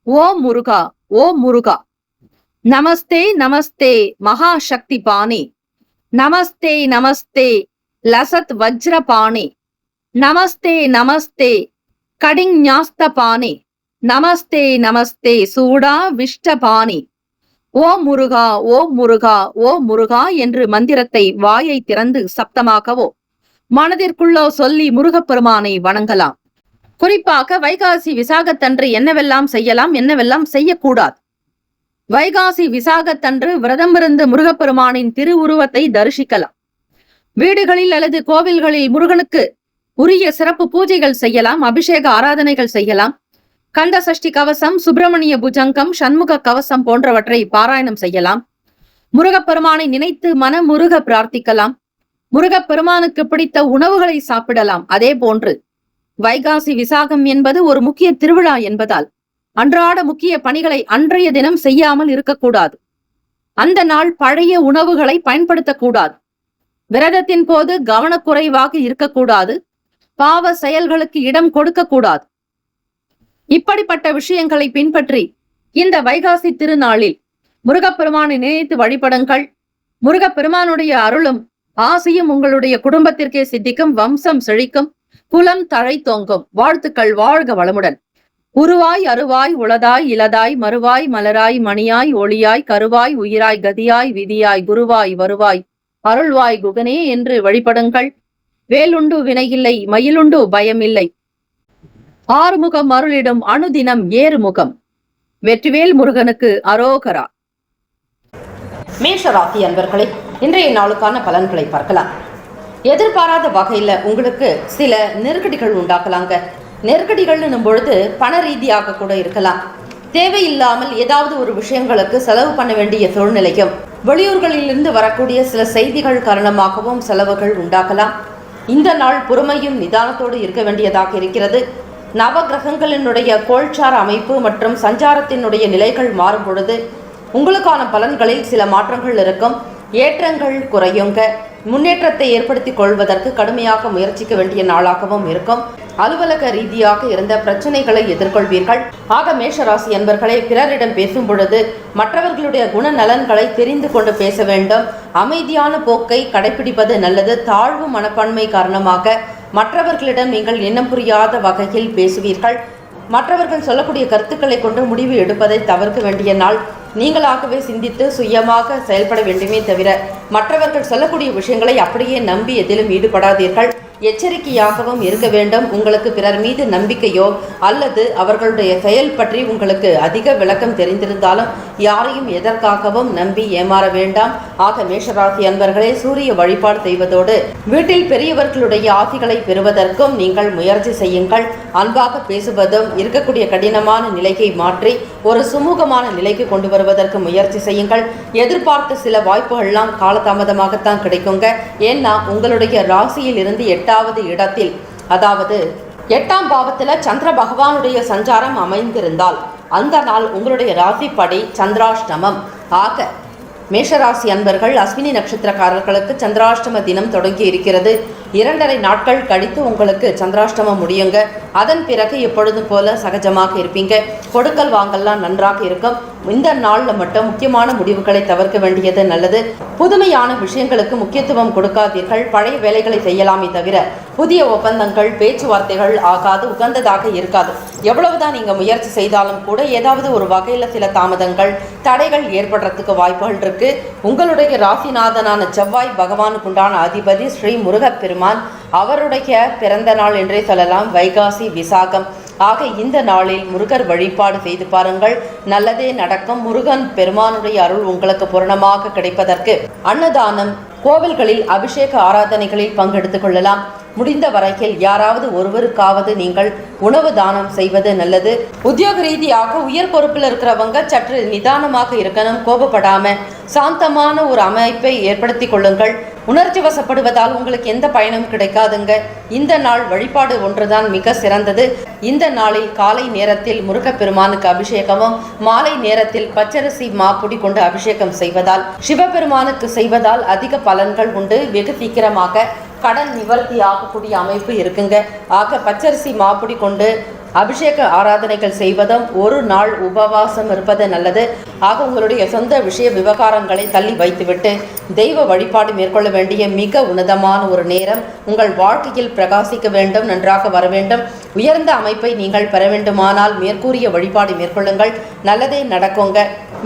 ஓம் முருகா, ஓம் முருகா. நமஸ்தே நமஸ்தே மகாசக்தி பாணி, நமஸ்தே நமஸ்தே லசத் வஜ்ர பாணி, நமஸ்தே நமஸ்தே கடிஞாஸ்த பாணி, நமஸ்தே நமஸ்தே சூடா விஷ்ட பாணி. ஓம் முருகா, ஓம் முருகா, ஓம் முருகா என்று மந்திரத்தை வாயை திறந்து சப்தமாகவோ மனதிற்குள்ளோ சொல்லி முருகப்பெருமானை வணங்கலாம். குறிப்பாக வைகாசி விசாகத்தன்று என்னவெல்லாம் செய்யலாம், என்னவெல்லாம் செய்யக்கூடாது. வைகாசி விசாகத்தன்று விரதமிருந்து முருகப்பெருமானின் திருவுருவத்தை தரிசிக்கலாம். வீடுகளில் அல்லது கோவில்களில் முருகனுக்கு உரிய சிறப்பு பூஜைகள் செய்யலாம், அபிஷேக ஆராதனைகள் செய்யலாம். கந்த சஷ்டி கவசம், சுப்பிரமணிய புஜங்கம், சண்முக கவசம் போன்றவற்றை பாராயணம் செய்யலாம். முருகப்பெருமானை நினைத்து மனமுருக பிரார்த்திக்கலாம். முருகப்பெருமானுக்கு பிடித்த உணவுகளை சாப்பிடலாம். அதே போன்று வைகாசி விசாகம் என்பது ஒரு முக்கிய திருவிழா என்பதால் அன்றாட முக்கிய பணிகளை அன்றைய தினம் செய்யாமல் இருக்கக்கூடாது. அந்த நாள் பழைய உணவுகளை பயன்படுத்தக்கூடாது. விரதத்தின் போது கவனக்குறைவாக இருக்கக்கூடாது. பாவ செயல்களுக்கு இடம் கொடுக்க கூடாது. இப்படிப்பட்ட விஷயங்களை பின்பற்றி இந்த வைகாசி திருநாளில் முருகப்பெருமானை நினைத்து வழிபடுங்கள். முருகப்பெருமானுடைய அருளும் ஆசையும் உங்களுடைய குடும்பத்திற்கே சித்திக்கும், வம்சம் செழிக்கும், குலம் தழைத்தோங்கும். வாழ்த்துக்கள். வாழ்க வளமுடன். உருவாய் அருவாய் உளதாய் இலதாய் மறுவாய் மலராய் மணியாய் ஒளியாய் கருவாய் உயிராய் கதியாய் விதியாய் குருவாய் வருவாய் அருள்வாய் குகனே என்று வழிபடுங்கள். வேலுண்டு வினையில்லை, மயிலுண்டு பயமில்லை, ஆறுமுகம் அருளிடும் அணுதினம் ஏறுமுகம். வெற்றிவேல் முருகனுக்கு அரோகரா. மேஷராசி அன்பர்களே, இன்றைய நாளுக்கான பலன்களை பார்க்கலாம். எதிர்பாராத வகையில உங்களுக்கு சில நெருக்கடிகள் உண்டாக்கலாங்க. நெருக்கடிகள்னும் பொழுது பண ரீதியாக கூட இருக்கலாம். தேவையில்லாமல் ஏதாவது ஒரு விஷயங்களுக்கு செலவு பண்ண வேண்டிய சூழ்நிலையும், வெளியூர்களிலிருந்து வரக்கூடிய சில செய்திகள் காரணமாகவும் செலவுகள் உண்டாக்கலாம். இந்த நாள் பொறுமையும் நிதானத்தோடு இருக்க வேண்டியதாக இருக்கிறது. நவகிரகங்களினுடைய கோள்சார் அமைப்பு மற்றும் சஞ்சாரத்தினுடைய நிலைகள் மாறும் பொழுது உங்களுக்கான பலன்களில் சில மாற்றங்கள் இருக்கும். ஏற்றங்கள் குறையுங்க. முன்னேற்றத்தை ஏற்படுத்திக் கொள்வதற்கு கடுமையாக முயற்சிக்க வேண்டிய நாளாகவும் இருக்கும். அலுவலக ரீதியாக இருந்த பிரச்சனைகளை எதிர்கொள்வீர்கள். ஆக மேஷராசி என்பர்களே, பிறரிடம் பேசும் பொழுது மற்றவர்களுடைய குணநலன்களை தெரிந்து கொண்டு பேச வேண்டும். அமைதியான போக்கை கடைபிடிப்பது நல்லது. தாழ்வு மனப்பான்மை காரணமாக மற்றவர்களிடம் நீங்கள் எண்ணம் புரியாத வகையில் பேசுவீர்கள். மற்றவர்கள் சொல்லக்கூடிய கருத்துக்களை கொண்டு முடிவு எடுப்பதை தவிர்க்க வேண்டிய நாள். நீங்களாகவே சிந்தித்து சுயமாக செயல்பட வேண்டுமே தவிர மற்றவர்கள் சொல்லக்கூடிய விஷயங்களை அப்படியே நம்பி எதிலும் ஈடுபடாதீர்கள். எச்சரிக்கையாகவும் இருக்க வேண்டும். உங்களுக்கு பிறர் மீது நம்பிக்கையோ அல்லது அவர்களுடைய செயல் பற்றி உங்களுக்கு அதிக விளக்கம் தெரிந்திருந்தாலும் யாரையும் எதற்காகவும் நம்பி ஏமாற வேண்டாம். ஆக மேஷராசி அன்பர்களே, சூரிய வழிபாடு செய்வதோடு வீட்டில் பெரியவர்களுடைய ஆசிகளை பெறுவதற்கும் நீங்கள் முயற்சி செய்யுங்கள். அன்பாக பேசுவதும் இருக்கக்கூடிய கடினமான நிலையை மாற்றி ஒரு சுமூகமான நிலைக்கு கொண்டு வருவதற்கு முயற்சி செய்யுங்கள். எதிர்பார்த்த சில வாய்ப்புகள்லாம் காலதாமதமாகத்தான் கிடைக்குங்க. ஏன்னா உங்களுடைய ராசியில் இருந்து 8வது இடத்தில், அதாவது 8ஆம் பாவத்தில் சந்திர பகவானுடைய சஞ்சாரம் அமைந்திருந்தால் அந்த நாள் உங்களுடைய ராசிப்படி சந்திராஷ்டமம். ஆக மேஷராசி அன்பர்கள், அஸ்வினி நட்சத்திரக்காரர்களுக்கு சந்திராஷ்டம தினம் தொடங்கி இருக்கிறது. 2.5 நாட்கள் கழித்து உங்களுக்கு சந்திராஷ்டமம் முடியுங்க. அதன் பிறகு எப்பொழுதும் போல சகஜமாக இருப்பீங்க. கொடுக்கல் வாங்கல்லாம் நன்றாக இருக்கும். இந்த நாளில் மட்டும் முக்கியமான முடிவுகளை தவிர்க்க வேண்டியது நல்லது. புதுமையான விஷயங்களுக்கு முக்கியத்துவம் கொடுக்காதீர்கள். பழைய வேலைகளை செய்யலாமே தவிர புதிய ஒப்பந்தங்கள், பேச்சுவார்த்தைகள் ஆகாது, உகந்ததாக இருக்காது. எவ்வளவுதான் நீங்க முயற்சி செய்தாலும் கூட ஏதாவது ஒரு வகையில் சில தாமதங்கள், தடைகள் ஏற்படுறதுக்கு வாய்ப்புகள் இருக்கு. உங்களுடைய ராசிநாதனான செவ்வாய் பகவானுக்குண்டான அதிபதி ஸ்ரீ முருகப்பெருமான், அவருடைய பிறந்த நாள் என்றே சொல்லலாம், வைகாசி விசாகம். ஆக இந்த நாளில் முருகர் வழிபாடு செய்து பாருங்கள், நல்லதே நடக்கும். முருகன் பெருமானுடைய அருள் உங்களுக்கு பூரணமாக கிடைப்பதற்கு அன்னதானம், கோவில்களில் அபிஷேக ஆராதனைகளில் பங்கெடுத்துக் கொள்ளலாம். முடிந்த வரையில் யாராவது ஒருவருக்காவது நீங்கள் உணவு தானம் செய்வது நல்லது. உத்தியோக ரீதியாக உயர் பொறுப்பில் இருக்கிறவங்க சற்று நிதானமாக இருக்கணும். கோபப்படாம சாந்தமான ஒரு அமைப்பை ஏற்படுத்தி கொள்ளுங்கள். உணர்ச்சி வசப்படுவதால் உங்களுக்கு எந்த பயனும் கிடைக்காதுங்க. இந்த நாள் வழிபாடு ஒன்றுதான் மிக சிறந்தது. இந்த நாளில் காலை நேரத்தில் முருகப்பெருமானுக்கு அபிஷேகமும், மாலை நேரத்தில் பச்சரிசி மாப்புடி கொண்டு அபிஷேகம் செய்வதால், சிவபெருமானுக்கு செய்வதால் அதிக பலன்கள் உண்டு. வெகு சீக்கிரமாக கடன் நிவர்த்தி ஆகக்கூடிய அமைப்பு இருக்குங்க. ஆக பச்சரிசி மாப்புடி கொண்டு அபிஷேக ஆராதனைகள் செய்வதும், ஒரு நாள் உபவாசம் இருப்பது நல்லது. ஆக உங்களுடைய சொந்த விஷய விவகாரங்களை தள்ளி வைத்துவிட்டு தெய்வ வழிபாடு மேற்கொள்ள வேண்டிய மிக உன்னதமான ஒரு நேரம். உங்கள் வாழ்க்கையில் பிரகாசிக்க வேண்டும், நன்றாக வர வேண்டும், உயர்ந்த அமைப்பை நீங்கள் பெற வேண்டுமானால் மேற்கூறிய வழிபாடு மேற்கொள்ளுங்கள். நல்லதே நடக்குங்க.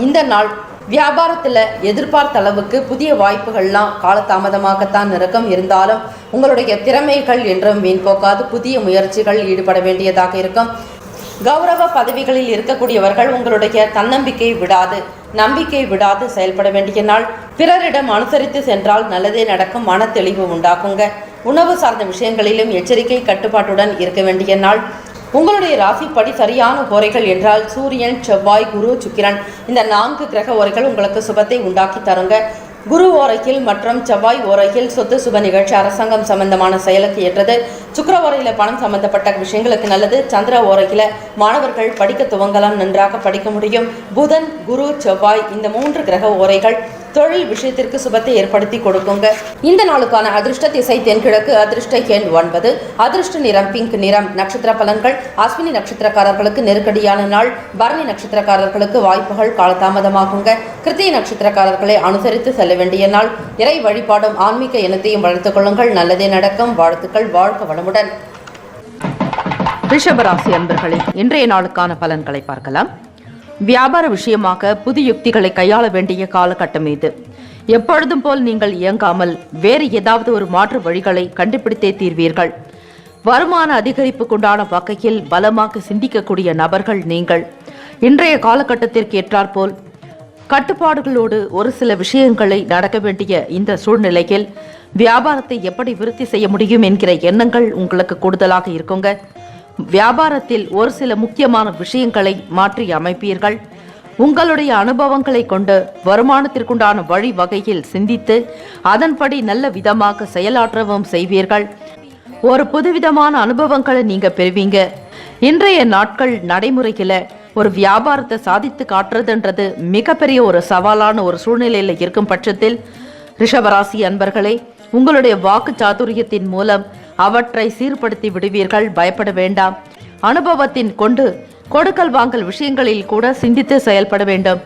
இந்த நாள் வியாபாரத்தில் எதிர்பார்த்த அளவுக்கு புதிய வாய்ப்புகள்லாம் காலதாமதமாகத்தான் இருக்கும். இருந்தாலும் உங்களுடைய திறமைகள் என்றும் வீண் போக்காது. புதிய முயற்சிகள் ஈடுபட வேண்டியதாக இருக்கும். கௌரவ பதவிகளில் இருக்கக்கூடியவர்கள் உங்களுடைய தன்னம்பிக்கை விடாது, நம்பிக்கை விடாது செயல்பட வேண்டிய நாள். பிறரிடம் அனுசரித்து சென்றால் நல்லதே நடக்கும். மன தெளிவு உண்டாக்குங்க. உணவு சார்ந்த விஷயங்களிலும் எச்சரிக்கை கட்டுப்பாட்டுடன் இருக்க வேண்டிய நாள். உங்களுடைய ராசிப்படி சரியான ஓரைகள் என்றால் சூரியன், செவ்வாய், குரு, சுக்கிரன் இந்த 4 கிரக ஓரைகள் உங்களுக்கு சுபத்தை உண்டாக்கி தருங்க. குரு ஓரையில் மற்றும் செவ்வாய் ஓரையில் சொத்து சுப நிகழ்ச்சி, அரசாங்கம் சம்பந்தமான செயலுக்கு ஏற்றது. சுக்கிர ஓரையில் பணம் சம்பந்தப்பட்ட விஷயங்களுக்கு நல்லது. சந்திர ஓரையில் மாணவர்கள் படிக்க துவங்கலாம், நன்றாக படிக்க முடியும். புதன், குரு, செவ்வாய் இந்த 3 கிரக ஓரைகள் தொழில் விஷயத்திற்கு சுபத்தை ஏற்படுத்தி கொடுக்குங்க. இந்த நாளுக்கான அதிர்ஷ்ட திசை தென்கிழக்கு, அதிர்ஷ்ட எண் 9, அதிர்ஷ்ட நிறம் பிங்க் நிறம். நட்சத்திர பலன்கள்: அஸ்வினி நட்சத்திரக்காரர்களுக்கு நெருக்கடியான நாள். பரணி நட்சத்திரக்காரர்களுக்கு வாய்ப்புகள் காலதாமதமாகுங்க. கிருத்திகை நட்சத்திரக்காரர்களை அனுசரித்து செல்ல வேண்டிய நாள். இறை வழிபாடும் ஆன்மீக எண்ணத்தையும் வளர்த்துக் கொள்ளுங்கள். நல்லதே நடக்கும். வாழ்த்துக்கள். வாழ்க வளமுடன். ரிஷபராசி அன்பர்களே, இன்றைய நாளுக்கான பலன்களை பார்க்கலாம். வியாபார விஷயமாக புது யுக்திகளை கையாள வேண்டிய காலகட்டம் இது. எப்பொழுதும் போல் நீங்கள் இயங்காமல் வேறு ஏதாவது ஒரு மாற்று வழிகளை கண்டுபிடித்தே தீர்வீர்கள். வருமான அதிகரிப்புக்குண்டான வகையில் பலமாக சிந்திக்கக்கூடிய நபர்கள் நீங்கள். இன்றைய காலகட்டத்திற்கு ஏற்றாற்போல் கட்டுப்பாடுகளோடு ஒரு சில விஷயங்களை நடக்க வேண்டிய இந்த சூழ்நிலையில் வியாபாரத்தை எப்படி விருத்தி செய்ய முடியும் என்கிற எண்ணங்கள் உங்களுக்கு கூடுதலாக இருக்குங்க. வியாபாரத்தில் ஒரு சில முக்கியமான விஷயங்களை மாற்றி அமைப்பீர்கள். உங்களுடைய அனுபவங்களை கொண்டு வருமானத்திற்குண்டான வழி வகையில் சிந்தித்து அதன்படி நல்ல விதமாக செயலாற்றவும் செய்வீர்கள். ஒரு புதுவிதமான அனுபவங்களை நீங்க பெறுவீங்க. இன்றைய நாட்கள் நடைமுறையில ஒரு வியாபாரத்தை சாதித்து காட்டுறதுன்றது மிகப்பெரிய ஒரு சவாலான ஒரு சூழ்நிலையில இருக்கும் பட்சத்தில் ரிஷபராசி அன்பர்களே, உங்களுடைய வாக்கு சாதுரியத்தின் மூலம் அவற்றை சீர்படுத்தி விடுவீர்கள். பயப்பட வேண்டாம். அனுபவத்தின் கொண்டு கொடுக்கல் வாங்கல் விஷயங்களில் கூட சிந்தித்து செயல்பட வேண்டும்.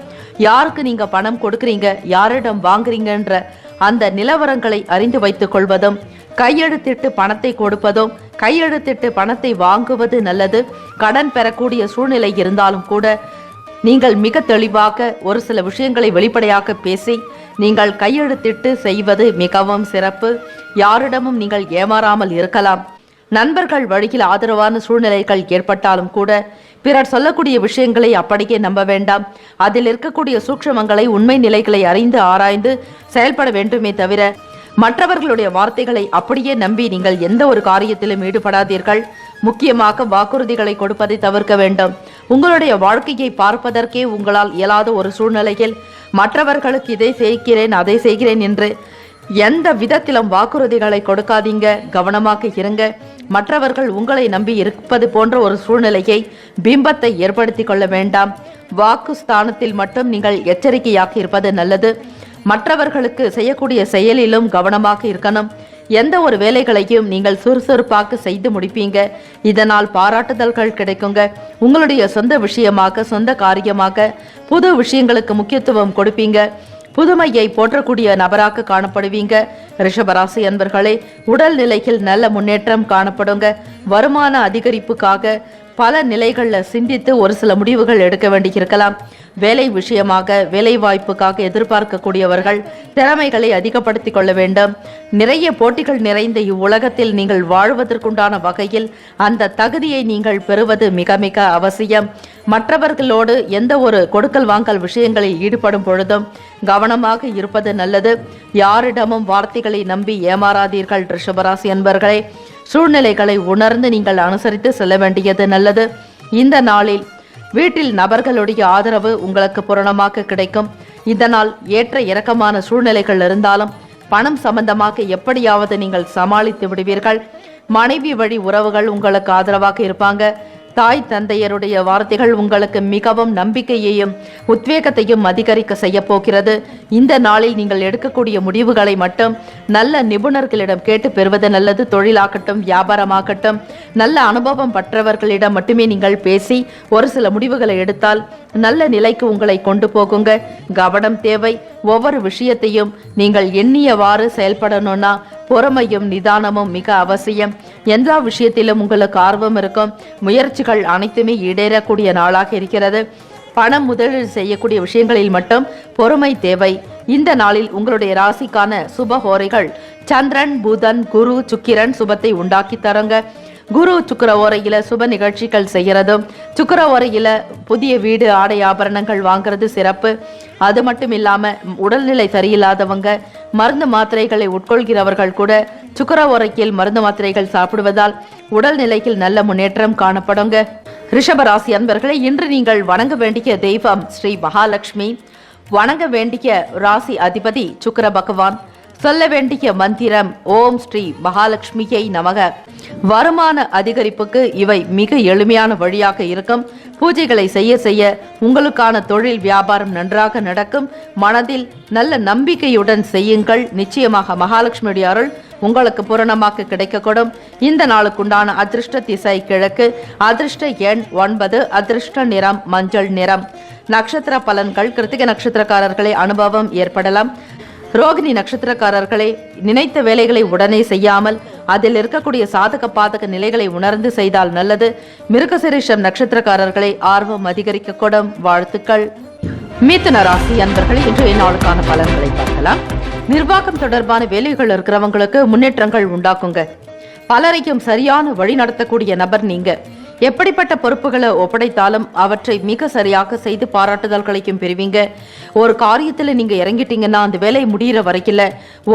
யாருக்கு நீங்க பணம் கொடுக்குறீங்க, யாரிடம் வாங்குறீங்கன்ற அந்த நிலவரங்களை அறிந்து வைத்துக் கொள்வதும், கையெழுத்திட்டு பணத்தை கொடுப்பதும், கையெழுத்திட்டு பணத்தை வாங்குவது நல்லது. கடன் பெறக்கூடிய சூழ்நிலை இருந்தாலும் கூட நீங்கள் மிக தெளிவாக ஒரு சில விஷயங்களை வெளிப்படையாக பேசி நீங்கள் கையெழுத்திட்டு செய்வது மிகவும் சிறப்பு. யாரிடமும் நீங்கள் ஏமாறாமல் இருக்கலாம். நண்பர்கள் வழியில் ஆதரவான சூழ்நிலைகள் ஏற்பட்டாலும் கூட பிறர் சொல்லக்கூடிய விஷயங்களை அப்படியே நம்ப வேண்டாம். அதில் இருக்கக்கூடிய சூட்சமங்களை, உண்மை நிலைகளை அறிந்து ஆராய்ந்து செயல்பட வேண்டுமே தவிர மற்றவர்களுடைய வார்த்தைகளை அப்படியே நம்பி நீங்கள் எந்த ஒரு காரியத்திலும் ஈடுபடாதீர்கள். முக்கியமாக வாக்குறுதிகளை கொடுப்பதை தவிர்க்க வேண்டும். உங்களுடைய வாழ்க்கையை பார்ப்பதற்கே உங்களால் இயலாத ஒரு சூழ்நிலையில் மற்றவர்களுக்கு இதை செய்கிறேன், அதை செய்கிறேன் என்று எந்த விதத்திலும் வாக்குறுதிகளை கொடுக்காதீங்க. கவனமாக இருங்க. மற்றவர்கள் உங்களை நம்பி இருப்பது போன்ற ஒரு சூழ்நிலையை, பிம்பத்தை ஏற்படுத்தி கொள்ள வேண்டாம். வாக்கு ஸ்தானத்தில் மட்டும் நீங்கள் எச்சரிக்கையாக இருப்பது நல்லது. மற்றவர்களுக்கு செய்யக்கூடிய செயலிலும் கவனமாக இருக்கணும். எந்த ஒரு வேலைகளையும் நீங்கள் சுறுசுறுப்பாக செய்து முடிப்பீங்க. இதனால் பாராட்டுதல்கள் கிடைக்குங்க. உங்களுடைய சொந்த விஷயமாக, சொந்த காரியமாக புது விஷயங்களுக்கு முக்கியத்துவம் கொடுப்பீங்க. புதுமையை போற்றக்கூடிய நபராக காணப்படுவீங்க. ரிஷபராசி அன்பர்களே, உடல் நிலையில் நல்ல முன்னேற்றம் காணப்படுங்க. வருமான அதிகரிப்புக்காக பல நிலைகளில் சிந்தித்து ஒரு சில முடிவுகள் எடுக்க வேண்டியிருக்கலாம். வேலை விஷயமாக, வேலை வாய்ப்புக்காக எதிர்பார்க்கக்கூடியவர்கள் திறமைகளை அதிகப்படுத்திக் கொள்ள வேண்டும். நிறைய போட்டிகள் நிறைந்த இவ்வுலகத்தில் நீங்கள் வாழ்வதற்குண்டான வகையில் அந்த தகுதியை நீங்கள் பெறுவது மிக மிக அவசியம். மற்றவர்களோடு எந்த ஒரு கொடுக்கல் வாங்கல் விஷயங்களில் ஈடுபடும் பொழுதும் கவனமாக இருப்பது நல்லது. யாரிடமும் வார்த்தைகளை நம்பி ஏமாறாதீர்கள். ரிஷபராசி அன்பர்களே, சூழ்நிலைகளை உணர்ந்து நீங்கள் அனுசரித்து செல்ல வேண்டியது நல்லது. இந்த நாளில் வீட்டில் நபர்களுடைய ஆதரவு உங்களுக்கு பூரணமாக கிடைக்கும். இதனால் ஏற்ற இறக்கமான சூழ்நிலைகள் இருந்தாலும் பணம் சம்பந்தமாக எப்படியாவது நீங்கள் சமாளித்து விடுவீர்கள். மனைவி வழி உறவுகள் உங்களுக்கு ஆதரவாக இருப்பாங்க. தாய் தந்தையருடைய வார்த்தைகள் உங்களுக்கு மிகவும் நம்பிக்கையையும் உத்வேகத்தையும் அதிகரிக்க செய்ய போகிறது. இந்த நாளில் நீங்கள் எடுக்கக்கூடிய முடிவுகளை மட்டும் நல்ல நிபுணர்களிடம் கேட்டு பெறுவது நல்லது. தொழிலாகட்டும், வியாபாரமாகட்டும், நல்ல அனுபவம் பெற்றவர்களிடம் மட்டுமே நீங்கள் பேசி ஒரு சில முடிவுகளை எடுத்தால் நல்ல நிலைக்கு உங்களை கொண்டு போகுங்க. கவனம் தேவை. ஒவ்வொரு விஷயத்தையும் நீங்கள் எண்ணியவாறு செயல்படணும்னா பொறுமையும் நிதானமும் மிக அவசியம். எல்லா விஷயத்திலும் உங்களுக்கு ஆர்வம் இருக்கும். முயற்சிகள் அனைத்துமே ஈடேறக்கூடிய நாளாக இருக்கிறது. பணம் முதலீடு செய்யக்கூடிய விஷயங்களில் மட்டும் பொறுமை தேவை. இந்த நாளில் உங்களுடைய ராசிக்கான சுப ஹோரைகள் சந்திரன், புதன், குரு, சுக்கிரன் சுபத்தை உண்டாக்கி தருங்க. குரு சுக்கிர ஓரையில சுப நிகழ்ச்சிகள் செய்யறதும், சுக்கிர ஓரையில புதிய வீடு, ஆடை, ஆபரணங்கள் வாங்குறது சிறப்பு. அது மட்டும் இல்லாம உடல்நிலை சரியில்லாதவங்க, மருந்து மாத்திரைகளை உட்கொள்கிறவர்கள் கூட சுக்கிர ஓரையில் மருந்து மாத்திரைகள் சாப்பிடுவதால் உடல்நிலையில் நல்ல முன்னேற்றம் காணப்படுங்க. ரிஷபராசி அன்பர்களே, இன்று நீங்கள் வணங்க வேண்டிய தெய்வம் ஸ்ரீ மகாலட்சுமி. வணங்க வேண்டிய ராசி அதிபதி சுக்கிர பகவான். சொல்ல வேண்டிய மந்திரம் ஓம் ஸ்ரீ மகாலட்சுமியை நமக. வருமான அதிகரிப்புக்கு இவை மிக எளிமையான வழியாக இருக்கும். பூஜைகளை செய்ய செய்ய உங்களுக்கான தொழில் வியாபாரம் நன்றாக நடக்கும். மனதில் நல்ல நம்பிக்கையுடன் செய்யுங்கள். நிச்சயமாக மகாலட்சுமியுடைய அருள் உங்களுக்கு பூரணமாக கிடைக்கக்கூடும். இந்த நாளுக்குண்டான அதிர்ஷ்ட திசை கிழக்கு, அதிர்ஷ்ட எண் 9, அதிர்ஷ்ட நிறம் மஞ்சள் நிறம். நட்சத்திர பலன்கள். கிருத்திகை நட்சத்திரக்காரர்களை அனுபவம் ஏற்படலாம். ரோகிணி நட்சத்திரக்காரர்களை நினைத்த வேலைகளை உடனே செய்யாமல் அதில் இருக்கக்கூடிய சாதக பாதக நிலைகளை உணர்ந்து செய்தால் நல்லது. மிருகசீரிஷம் நட்சத்திரக்காரர்களை ஆர்வம் அதிகரிக்கக்கூடும். வாழ்த்துக்கள். மிதுன ராசி அன்பர்களே, இன்றைய நாளுக்கான பலன்களை பார்க்கலாம். நிர்வாகம் தொடர்பான வேலைகள் இருக்கிறவங்களுக்கு முன்னேற்றங்கள் உண்டாக்குங்க. பலரையும் சரியான வழி நடத்தக்கூடிய நபர் நீங்க. எப்படிப்பட்ட பொறுப்புகளை ஒப்படைத்தாலும் அவற்றை மிக சரியாக செய்து பாராட்டுதல்களையும் பெறுவீங்க. ஒரு காரியத்தில் நீங்க இறங்கிட்டீங்கன்னா அந்த வேலை முடிகிற வரைக்கும்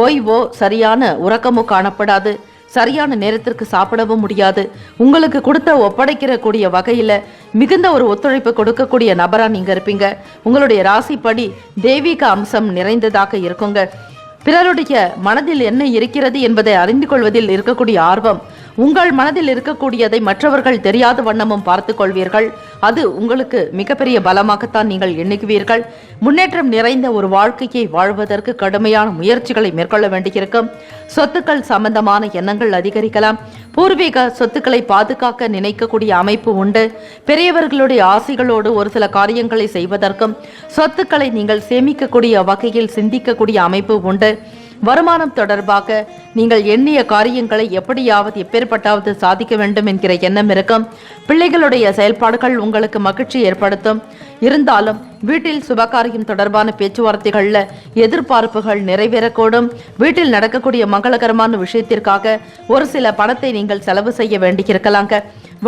ஓய்வோ சரியான உறக்கமோ காணப்படாது. சரியான நேரத்திற்கு சாப்பிடவும் முடியாது. உங்களுக்கு கொடுத்த ஒப்படைக்கிற கூடிய வகையில மிகுந்த ஒரு ஒத்துழைப்பு கொடுக்கக்கூடிய நபரா நீங்க இருப்பீங்க. உங்களுடைய ராசிப்படி தெய்வீக அம்சம் நிறைந்ததாக இருக்குங்க. பிறருடைய மனதில் என்ன இருக்கிறது என்பதை அறிந்து கொள்வதில் இருக்கக்கூடிய ஆர்வம், உங்கள் மனதில் இருக்கக்கூடியதை மற்றவர்கள் தெரியாத வண்ணமும் பார்த்து கொள்வீர்கள். அது உங்களுக்கு மிகப்பெரிய பலமாகத்தான் நீங்கள் எண்ணுகுவீர்கள். முன்னேற்றம் நிறைந்த ஒரு வாழ்க்கையை வாழ்வதற்கு கடுமையான முயற்சிகளை மேற்கொள்ள வேண்டியிருக்கும். சொத்துக்கள் சம்பந்தமான எண்ணங்கள் அதிகரிக்கலாம். பூர்வீக சொத்துக்களை பாதுகாக்க நினைக்கக்கூடிய அமைப்பு உண்டு. பெரியவர்களுடைய ஆசைகளோடு ஒரு சில காரியங்களை செய்வதற்கும் சொத்துக்களை நீங்கள் சேமிக்கக்கூடிய வகையில் சிந்திக்கக்கூடிய அமைப்பு உண்டு. வருமானம் தொடர்பாக நீங்கள் எண்ணிய காரியங்களை எப்படியாவது எப்பேற்பட்டாவது சாதிக்க வேண்டும் என்கிற எண்ணம் இருக்கும். பிள்ளைகளுடைய செயல்பாடுகள் உங்களுக்கு மகிழ்ச்சி ஏற்படுத்தும். இருந்தாலும் வீட்டில் சுபகாரியம் தொடர்பான பேச்சுவார்த்தைகள்ல எதிர்பார்ப்புகள் நிறைவேறக்கூடும். வீட்டில் நடக்கக்கூடிய மங்களகரமான விஷயத்திற்காக ஒரு சில பணத்தை நீங்கள் செலவு செய்ய வேண்டியிருக்கலாங்க.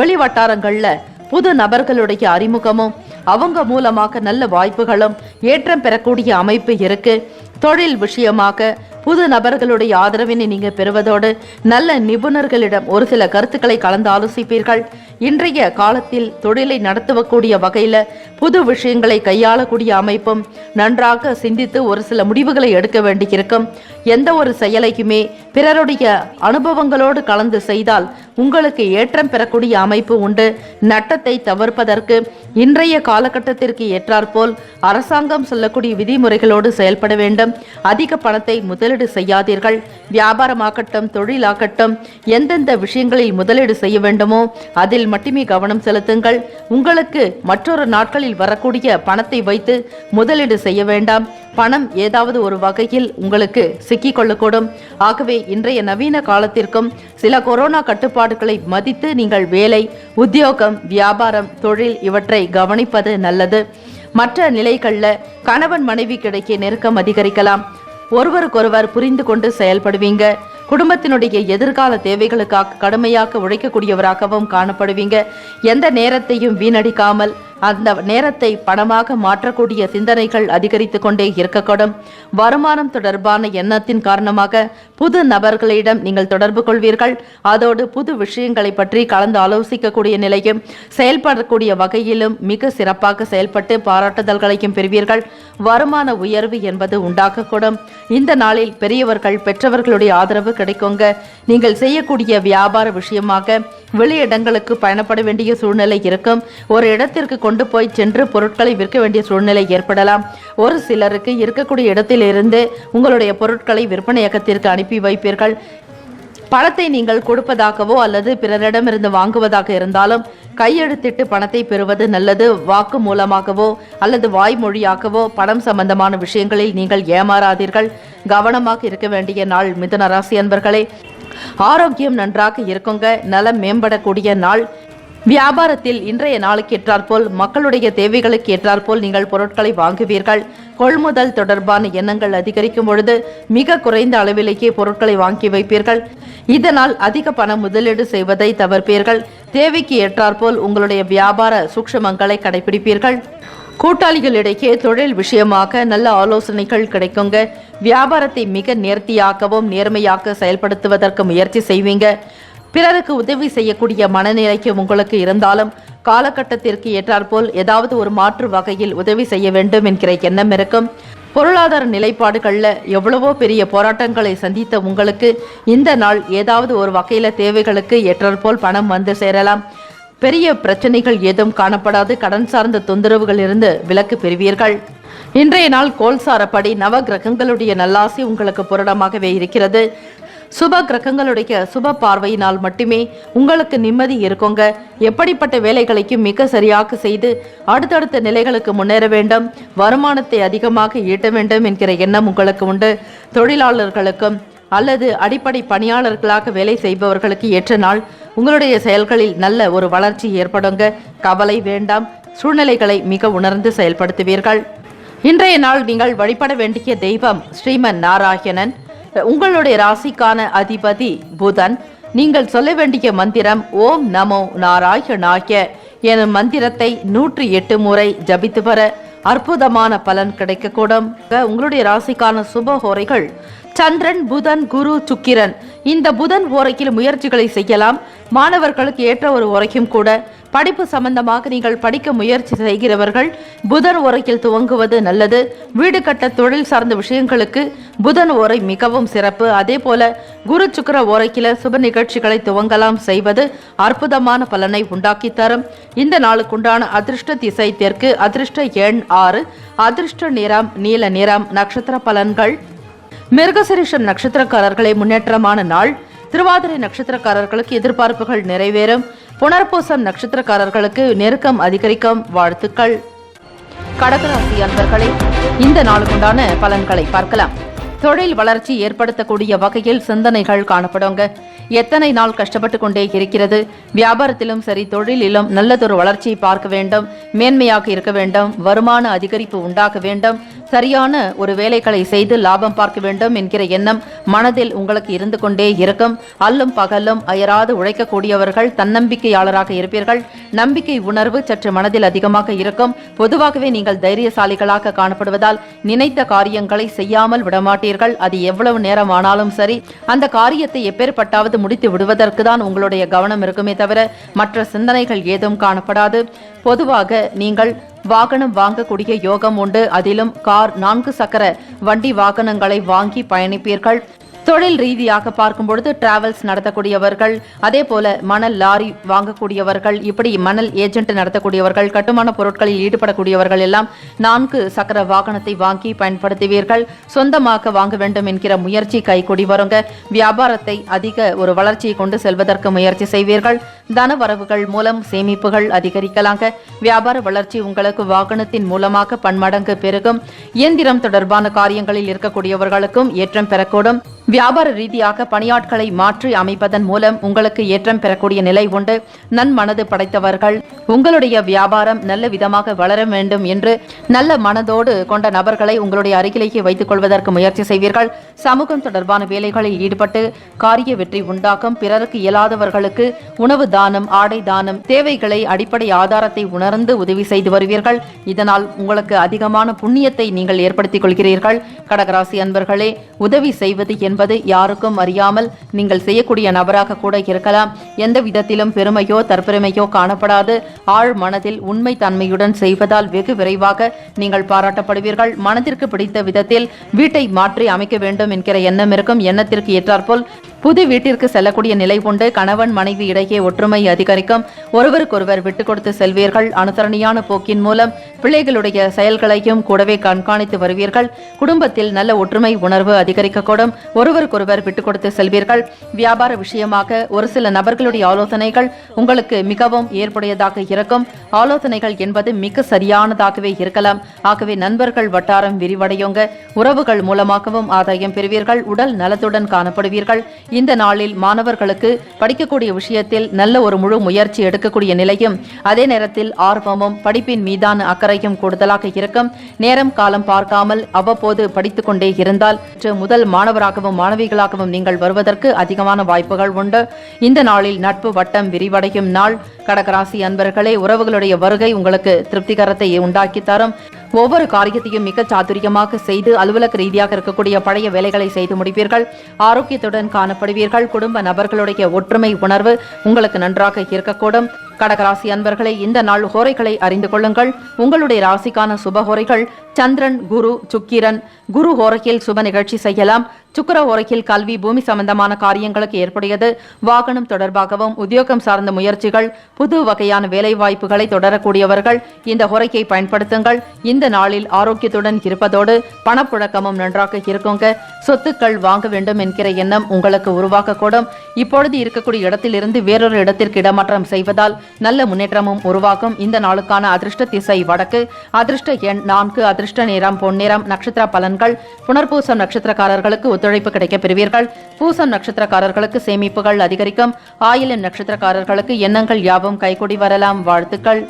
வெளி வட்டாரங்கள்ல புது நபர்களுடைய அறிமுகமும் அவங்க மூலமாக நல்ல வாய்ப்புகளும் ஏற்றம் பெறக்கூடிய அமைப்பு இருக்கு. தொழில் விஷயமாக புது நபர்களுடைய ஆதரவினை நீங்க பெறுவதோடு நல்ல நிபுணர்களிடம் ஒரு சில கருத்துக்களை கலந்து ஆலோசிப்பீர்கள். இன்றைய காலத்தில் தொழிலை நடத்தக்கூடிய வகையில புது விஷயங்களை கையாளக்கூடிய அமைப்பும் நன்றாக சிந்தித்து ஒரு சில முடிவுகளை எடுக்க வேண்டியிருக்கும். எந்த ஒரு செயலையுமே பிறருடைய அனுபவங்களோடு கலந்து செய்தால் உங்களுக்கு ஏற்றம் பெறக்கூடிய அமைப்பு உண்டு. நட்டத்தை தவிர்ப்பதற்கு இன்றைய காலகட்டத்திற்கு ஏற்றாற்போல் அரசாங்கம் சொல்லக்கூடிய விதிமுறைகளோடு செயல்பட வேண்டும். அதிக பணத்தை முதலீடு செய்யாதீர்கள். வியாபாரமாகட்டும், தொழிலாகட்டும், எந்தெந்த விஷயங்களில் முதலீடு செய்ய வேண்டுமோ அதில் மட்டுமே கவனம் செலுத்துங்கள். உங்களுக்கு மற்றொரு நாட்களில் வரக்கூடிய பணத்தை வைத்து முதலீடு செய்ய வேண்டாம். பணம் ஏதாவது ஒரு வகையில் உங்களுக்கு சிக்கிக் கொள்ளக்கூடும். ஆகவே இன்றைய நவீன காலத்திற்கும் சில கொரோனா கட்டுப்பாடுகளை மதித்து நீங்கள் வேலை, உத்தியோகம், வியாபாரம், தொழில் இவற்றை கவனிப்பது நல்லது. மற்ற நிலைகள்ல கணவன் மனைவி கிடைக்க நெருக்கம் அதிகரிக்கலாம். ஒருவருக்கொருவர் புரிந்து கொண்டு செயல்படுவீங்க. குடும்பத்தினுடைய எதிர்கால தேவைகளுக்காக கடுமையாக உழைக்கக்கூடியவராகவும் காணப்படுவீங்க. எந்த நேரத்தையும் வீணடிக்காமல் அந்த நேரத்தை பணமாக மாற்றக்கூடிய சிந்தனைகள் அதிகரித்து கொண்டே இருக்கக்கூடும். வருமானம் தொடர்பான எண்ணத்தின் காரணமாக புது நபர்களிடம் நீங்கள் தொடர்பு கொள்வீர்கள். அதோடு புது விஷயங்களை பற்றி கலந்து ஆலோசிக்கக்கூடிய நிலையும் செயல்படக்கூடிய வகையிலும் மிக சிறப்பாக செயல்பட்டு பாராட்டுதல்களையும் பெறுவீர்கள். வருமான உயர்வு என்பது உண்டாகக்கூடும். இந்த நாளில் பெரியவர்கள் பெற்றவர்களுடைய ஆதரவு கிடைக்குங்க. நீங்கள் செய்யக்கூடிய வியாபார விஷயமாக வெளியிடங்களுக்கு பயணப்பட வேண்டிய சூழ்நிலை இருக்கும். ஒரு இடத்திற்கு கொண்டு போய் சென்று பொருட்களை விற்க வேண்டிய சூழ்நிலை ஏற்படலாம். ஒரு சிலருக்கு இருக்கக்கூடிய இடத்திலிருந்து உங்களுடைய பொருட்களை விற்பனையகத்திற்கு அனுப்பி வைப்பீர்கள். பணத்தை நீங்கள் கொடுப்பதாகவோ அல்லது பிறரிடமிருந்து வாங்குவதாக இருந்தாலும் கையெழுத்திட்டு பணத்தை பெறுவது நல்லது. வாக்கு மூலமாகவோ அல்லது வாய்மொழியாகவோ பணம் சம்பந்தமான விஷயங்களில் நீங்கள் ஏமாறாதீர்கள். கவனமாக இருக்க வேண்டிய நாள் மிதுன ராசி அன்பர்களே. ஆரோக்கியம் நன்றாக இருக்குங்க. நலம் மேம்படக்கூடிய நாள். வியாபாரத்தில் இன்றைய நாளுக்கு ஏற்றாற்போல் மக்களுடைய தேவைகளுக்கு ஏற்றாற்போல் நீங்கள் பொருட்களை வாங்குவீர்கள். கொள்முதல் தொடர்பான எண்ணங்கள் அதிகரிக்கும் பொழுது மிக குறைந்த அளவிலேயே பொருட்களை வாங்கி வைப்பீர்கள். இதனால் அதிக பணம் முதலீடு செய்வதை தவிர்ப்பீர்கள். தேவைக்கு ஏற்றாற்போல் உங்களுடைய வியாபார சூக்ஷமங்களை கடைபிடிப்பீர்கள். கூட்டாளிகளிடையே தொழில் விஷயமாக நல்ல ஆலோசனைகள் கிடைக்குங்க. வியாபாரத்தை மிக நேர்த்தியாகவும் நேர்மையாக செயல்படுத்துவதற்கு முயற்சி செய்வீங்க. பிறருக்கு உதவி செய்யக்கூடிய மனநிலைக்கு உங்களுக்கு இருந்தாலும் காலகட்டத்திற்கு ஏற்றாற்போல் ஏதாவது ஒரு மாற்று வகையில் உதவி செய்ய வேண்டும் என்கிற எண்ணம் இருக்கும். பொருளாதார நிலைப்பாடுகள்ல எவ்வளவோ பெரிய போராட்டங்களை சந்தித்த உங்களுக்கு இந்த நாள் ஏதாவது ஒரு வகையில தேவைகளுக்கு ஏற்றாற்போல் பணம் வந்து சேரலாம். பெரிய பிரச்சனைகள் ஏதும் காணப்படாது. கடன் சார்ந்த தொந்தரவுகள் இருந்து விலக்கு பெறுவீர்கள். இன்றைய நாள் கோல்சாரப்படி நவ கிரகங்களுடைய நல்லாசி உங்களுக்கு பூரணமாகவே இருக்கிறது. சுப கிரகங்களுடைய சுப பார்வையினால் மட்டுமே உங்களுக்கு நிம்மதி இருக்குங்க. எப்படிப்பட்ட வேலைகளையும் மிக சரியாக செய்து அடுத்தடுத்த நிலைகளுக்கு முன்னேற வேண்டும். வருமானத்தை அதிகமாக ஈட்ட வேண்டும் என்கிற எண்ணம் உங்களுக்கு உண்டு. தொழிலாளர்களுக்கும் அல்லது அடிப்படை பணியாளர்களாக வேலை செய்பவர்களுக்கு ஏற்ற நாள். உங்களுடைய செயல்களில் நல்ல ஒரு வளர்ச்சி ஏற்படுங்க. கவலை வேண்டாம். சூழ்நிலைகளை மிக உணர்ந்து செயல்படுத்துவீர்கள். இன்றைய நாள் நீங்கள் வழிபட வேண்டிய தெய்வம் ஸ்ரீமன் நாராயணன். உங்களுடைய ராசிக்கான அதிபதி புதன். நீங்கள் சொல்ல வேண்டிய மந்திரம் ஓம் நமோ நாராயணாய எனும் மந்திரத்தை 108 முறை ஜபித்து வர அற்புதமான பலன் கிடைக்கக்கூடும். உங்களுடைய ராசிக்கான சுப ஹோரைகள் சந்திரன், புதன், குரு, சுக்கிரன். இந்த புதன் ஓரையில் முயற்சிகளை செய்யலாம். மாணவர்களுக்கு ஏற்ற ஒரு உரைக்கும் கூட. படிப்பு சம்பந்தமாக நீங்கள் படிக்க முயற்சி செய்கிறவர்கள் புதன் ஓரையில் துவங்குவது நல்லது. வீடு கட்ட தொழில் சார்ந்த விஷயங்களுக்கு புதன் ஓரை மிகவும் சிறப்பு. அதே போல குரு சுக்கிர ஓரையில சுப நிகழ்ச்சிகளை துவங்கலாம் செய்வது அற்புதமான பலனை உண்டாக்கி தரும். இந்த நாளுக்குண்டான அதிர்ஷ்ட திசை தெற்கு. அதிர்ஷ்ட எண் 6. அதிர்ஷ்ட நிறம் நீல நிறம். நட்சத்திர பலன்கள். மிருகசீரிஷம் நட்சத்திரக்காரர்களை முன்னேற்றமான நாள். திருவாதிரை நட்சத்திரக்காரர்களுக்கு எதிர்பார்ப்புகள் நிறைவேறும். புனர்பூசம் நட்சத்திரக்காரர்களுக்கு நெருக்கம் அதிகரிக்கும். வாழ்த்துக்கள். கடகராசி அன்பர்களே, இந்த நாளுக்குண்டான பலன்களை பார்க்கலாம். தொழில் வளர்ச்சி ஏற்படுத்தக்கூடிய வகையில் சிந்தனைகள் காணப்படுங்க. எத்தனை நாள் கஷ்டப்பட்டு கொண்டே இருக்கிறது. வியாபாரத்திலும் சரி தொழிலிலும் நல்லதொரு வளர்ச்சியை பார்க்க வேண்டும். மேன்மையாக இருக்க வேண்டும். வருமான அதிகரிப்பு உண்டாக வேண்டும். சரியான ஒரு வேலைகளை செய்து லாபம் பார்க்க வேண்டும் என்கிற எண்ணம் மனதில் உங்களுக்கு இருந்து கொண்டே இருக்கும். அல்லும் பகலும் அயராது உழைக்கக்கூடியவர்கள் தன்னம்பிக்கையாளராக இருப்பீர்கள். நம்பிக்கை உணர்வு சற்று மனதில் அதிகமாக இருக்கும். பொதுவாகவே நீங்கள் தைரியசாலிகளாக காணப்படுவதால் நினைத்த காரியங்களை செய்யாமல் விடமாட்டீர்கள். அது எவ்வளவு நேரம் ஆனாலும் சரி அந்த காரியத்தை எப்பேற்பட்டாவது முடித்து விடுவதற்கு தான் உங்களுடைய கவனம் இருக்குமே தவிர மற்ற சிந்தனைகள் ஏதும் காணப்படாது. பொதுவாக நீங்கள் வாகனம் வாங்கக்கூடிய யோகம் உண்டு. அதிலும் கார், 4 சக்கர வண்டி வாகனங்களை வாங்கி பயணிப்பீர்கள். தொழில் ரீதியாக பார்க்கும் பொழுது டிராவல்ஸ் நடத்தக்கூடியவர்கள், அதே போல மணல் லாரி வாங்கக்கூடியவர்கள், இப்படி மணல் ஏஜென்ட் நடத்தக்கூடியவர்கள், கட்டுமான பொருட்களில் ஈடுபடக்கூடியவர்கள் எல்லாம் 4 சக்கர வாகனத்தை வாங்கி பயன்படுத்துவீர்கள். சொந்தமாக வாங்க வேண்டும் என்கிற முயற்சி கைகூடி வருங்க. வியாபாரத்தை அதிக ஒரு வளர்ச்சியை கொண்டு செல்வதற்கு முயற்சி செய்வீர்கள். தன வரவுகள் மூலம் சேமிப்புகள் அதிகரிக்கலாங்க. வியாபார வளர்ச்சி உங்களுக்கு வாகனத்தின் மூலமாக பன்மடங்கு பெருகும். இயந்திரம் தொடர்பான காரியங்களில் இருக்கக்கூடியவர்களுக்கும் ஏற்றம் பெறக்கூடும். வியாபார ரீதியாக பணியாட்களை மாற்றி அமைப்பதன் மூலம் உங்களுக்கு ஏற்றம் பெறக்கூடிய நிலை உண்டு. நன்மனது படைத்தவர்கள் உங்களுடைய வியாபாரம் நல்ல விதமாக வளர வேண்டும் என்று நல்ல மனதோடு கொண்ட நபர்களை உங்களுடைய அருகிலேயே வைத்துக் கொள்வதற்கு முயற்சி செய்வீர்கள். சமூகம் தொடர்பான வேலைகளில் ஈடுபட்டு காரிய வெற்றி உண்டாக்கும். பிறருக்கு இயலாதவர்களுக்கு உணவு தானம், ஆடை தானம், தேவைகளை அடிப்படை ஆதாரத்தை உணர்ந்து உதவி செய்து வருவீர்கள். இதனால் உங்களுக்கு அதிகமான புண்ணியத்தை நீங்கள் ஏற்படுத்திக் கொள்கிறீர்கள். கடகராசி அன்பர்களே, உதவி செய்வது என்பது யாருக்கும் அறியாமல் நீங்கள் செய்யக்கூடிய நபராக கூட இருக்கலாம். எந்த விதத்திலும் பெருமையோ தற்பெருமையோ காணப்படாது. ஆழ் மனதில் உண்மை தன்மையுடன் செய்வதால் வெகு விரைவாக நீங்கள் பாராட்டப்படுவீர்கள். மனதிற்கு பிடித்த விதத்தில் வீட்டை மாற்றி அமைக்க வேண்டும் என்கிற எண்ணம் இருக்கும். எண்ணத்திற்கு ஏற்றாற்போல் புது வீட்டிற்கு செல்லக்கூடிய நிலை உண்டு. கணவன் மனைவி இடையே ஒற்றுமை அதிகரிக்கும். ஒருவருக்கொருவர் விட்டுக் கொடுத்து செல்வீர்கள். அனுசரணையான போக்கின் மூலம் பிள்ளைகளுடைய செயல்களையும் கூடவே கண்காணித்து வருவீர்கள். குடும்பத்தில் நல்ல ஒற்றுமை உணர்வு அதிகரிக்கக்கூடும். ஒருவருக்கொருவர் விட்டுக் கொடுத்து செல்வீர்கள். வியாபார விஷயமாக ஒரு சில நபர்களுடைய ஆலோசனைகள் உங்களுக்கு மிகவும் ஏற்புடையதாக இருக்கும். ஆலோசனைகள் என்பது மிக சரியானதாகவே இருக்கலாம். ஆகவே நண்பர்கள் வட்டாரம் விரிவடையுங்க. உறவுகள் மூலமாகவும் ஆதாயம் பெறுவீர்கள். உடல் நலத்துடன் காணப்படுவீர்கள். இந்த நாளில் மாணவர்களுக்கு படிக்கக்கூடிய விஷயத்தில் நல்ல ஒரு முழு முயற்சி எடுக்கக்கூடிய நிலையும், அதே நேரத்தில் ஆர்வமும் படிப்பின் மீதான அக்கறையும் கூடுதலாக இருக்கும். நேரம் காலம் பார்க்காமல் அவ்வப்போது படித்துக் கொண்டே இருந்தால் முதல் மாணவராகவும் மாணவிகளாகவும் நீங்கள் வருவதற்கு அதிகமான வாய்ப்புகள் உண்டு. இந்த நாளில் நட்பு வட்டம் விரிவடையும் நாள். கடகராசி அன்பர்களே, உறவுகளுடைய வருகை உங்களுக்கு திருப்திகரத்தை உண்டாக்கி தரும். ஒவ்வொரு காரியத்தையும் மிக சாதுரியமாக செய்து அலுவலக ரீதியாக இருக்கக்கூடிய பழைய வேலைகளை செய்து முடிப்பீர்கள். ஆரோக்கியத்துடன் காணப்படுவீர்கள். குடும்ப நபர்களுடைய ஒற்றுமை உணர்வு உங்களுக்கு நன்றாக இருக்கக்கூடும். கடகராசி அன்பர்களை, இந்த நாள் ஹோரைகளை அறிந்து கொள்ளுங்கள். உங்களுடைய ராசிக்கான சுப ஹோரைகள் சந்திரன், குரு, சுக்கிரன். குரு ஹோரையில் சுப நிகழ்ச்சி செய்யலாம். சுக்கிர ஹோரையில் கல்வி, பூமி சம்பந்தமான காரியங்களுக்கு ஏற்புடையது. வாகனம் தொடர்பாகவும் உத்தியோகம் சார்ந்த முயற்சிகள், புது வகையான வேலை வாய்ப்புகளை தொடரக்கூடியவர்கள் இந்த ஹோரையை பயன்படுத்துங்கள். இந்த நாளில் ஆரோக்கியத்துடன் இருப்பதோடு பணப்புழக்கமும் நன்றாக இருக்குங்க. சொத்துக்கள் வாங்க வேண்டும் என்கிற எண்ணம் உங்களுக்கு உருவாக்கக்கூடும். இப்பொழுது இருக்கக்கூடிய இடத்திலிருந்து வேறொரு இடத்திற்கு இடமாற்றம் செய்வதால் நல்ல முன்னேற்றமும் உருவாகும். இந்த நாளுக்கான அதிர்ஷ்ட திசை வடக்கு. அதிர்ஷ்ட எண் 4. அதிர்ஷ்ட நேரம் பொன்னிறம். நட்சத்திர பலன்கள். புனர்பூசம் நட்சத்திரக்காரர்களுக்கு ஒத்துழைப்பு கிடைக்கப் பெறுவீர்கள். பூசம் நட்சத்திரக்காரர்களுக்கு சேமிப்புகள் அதிகரிக்கும். ஆயிலம் நட்சத்திரக்காரர்களுக்கு எண்ணங்கள் யாவும் கைகூடி வரலாம். வாழ்த்துக்கள்.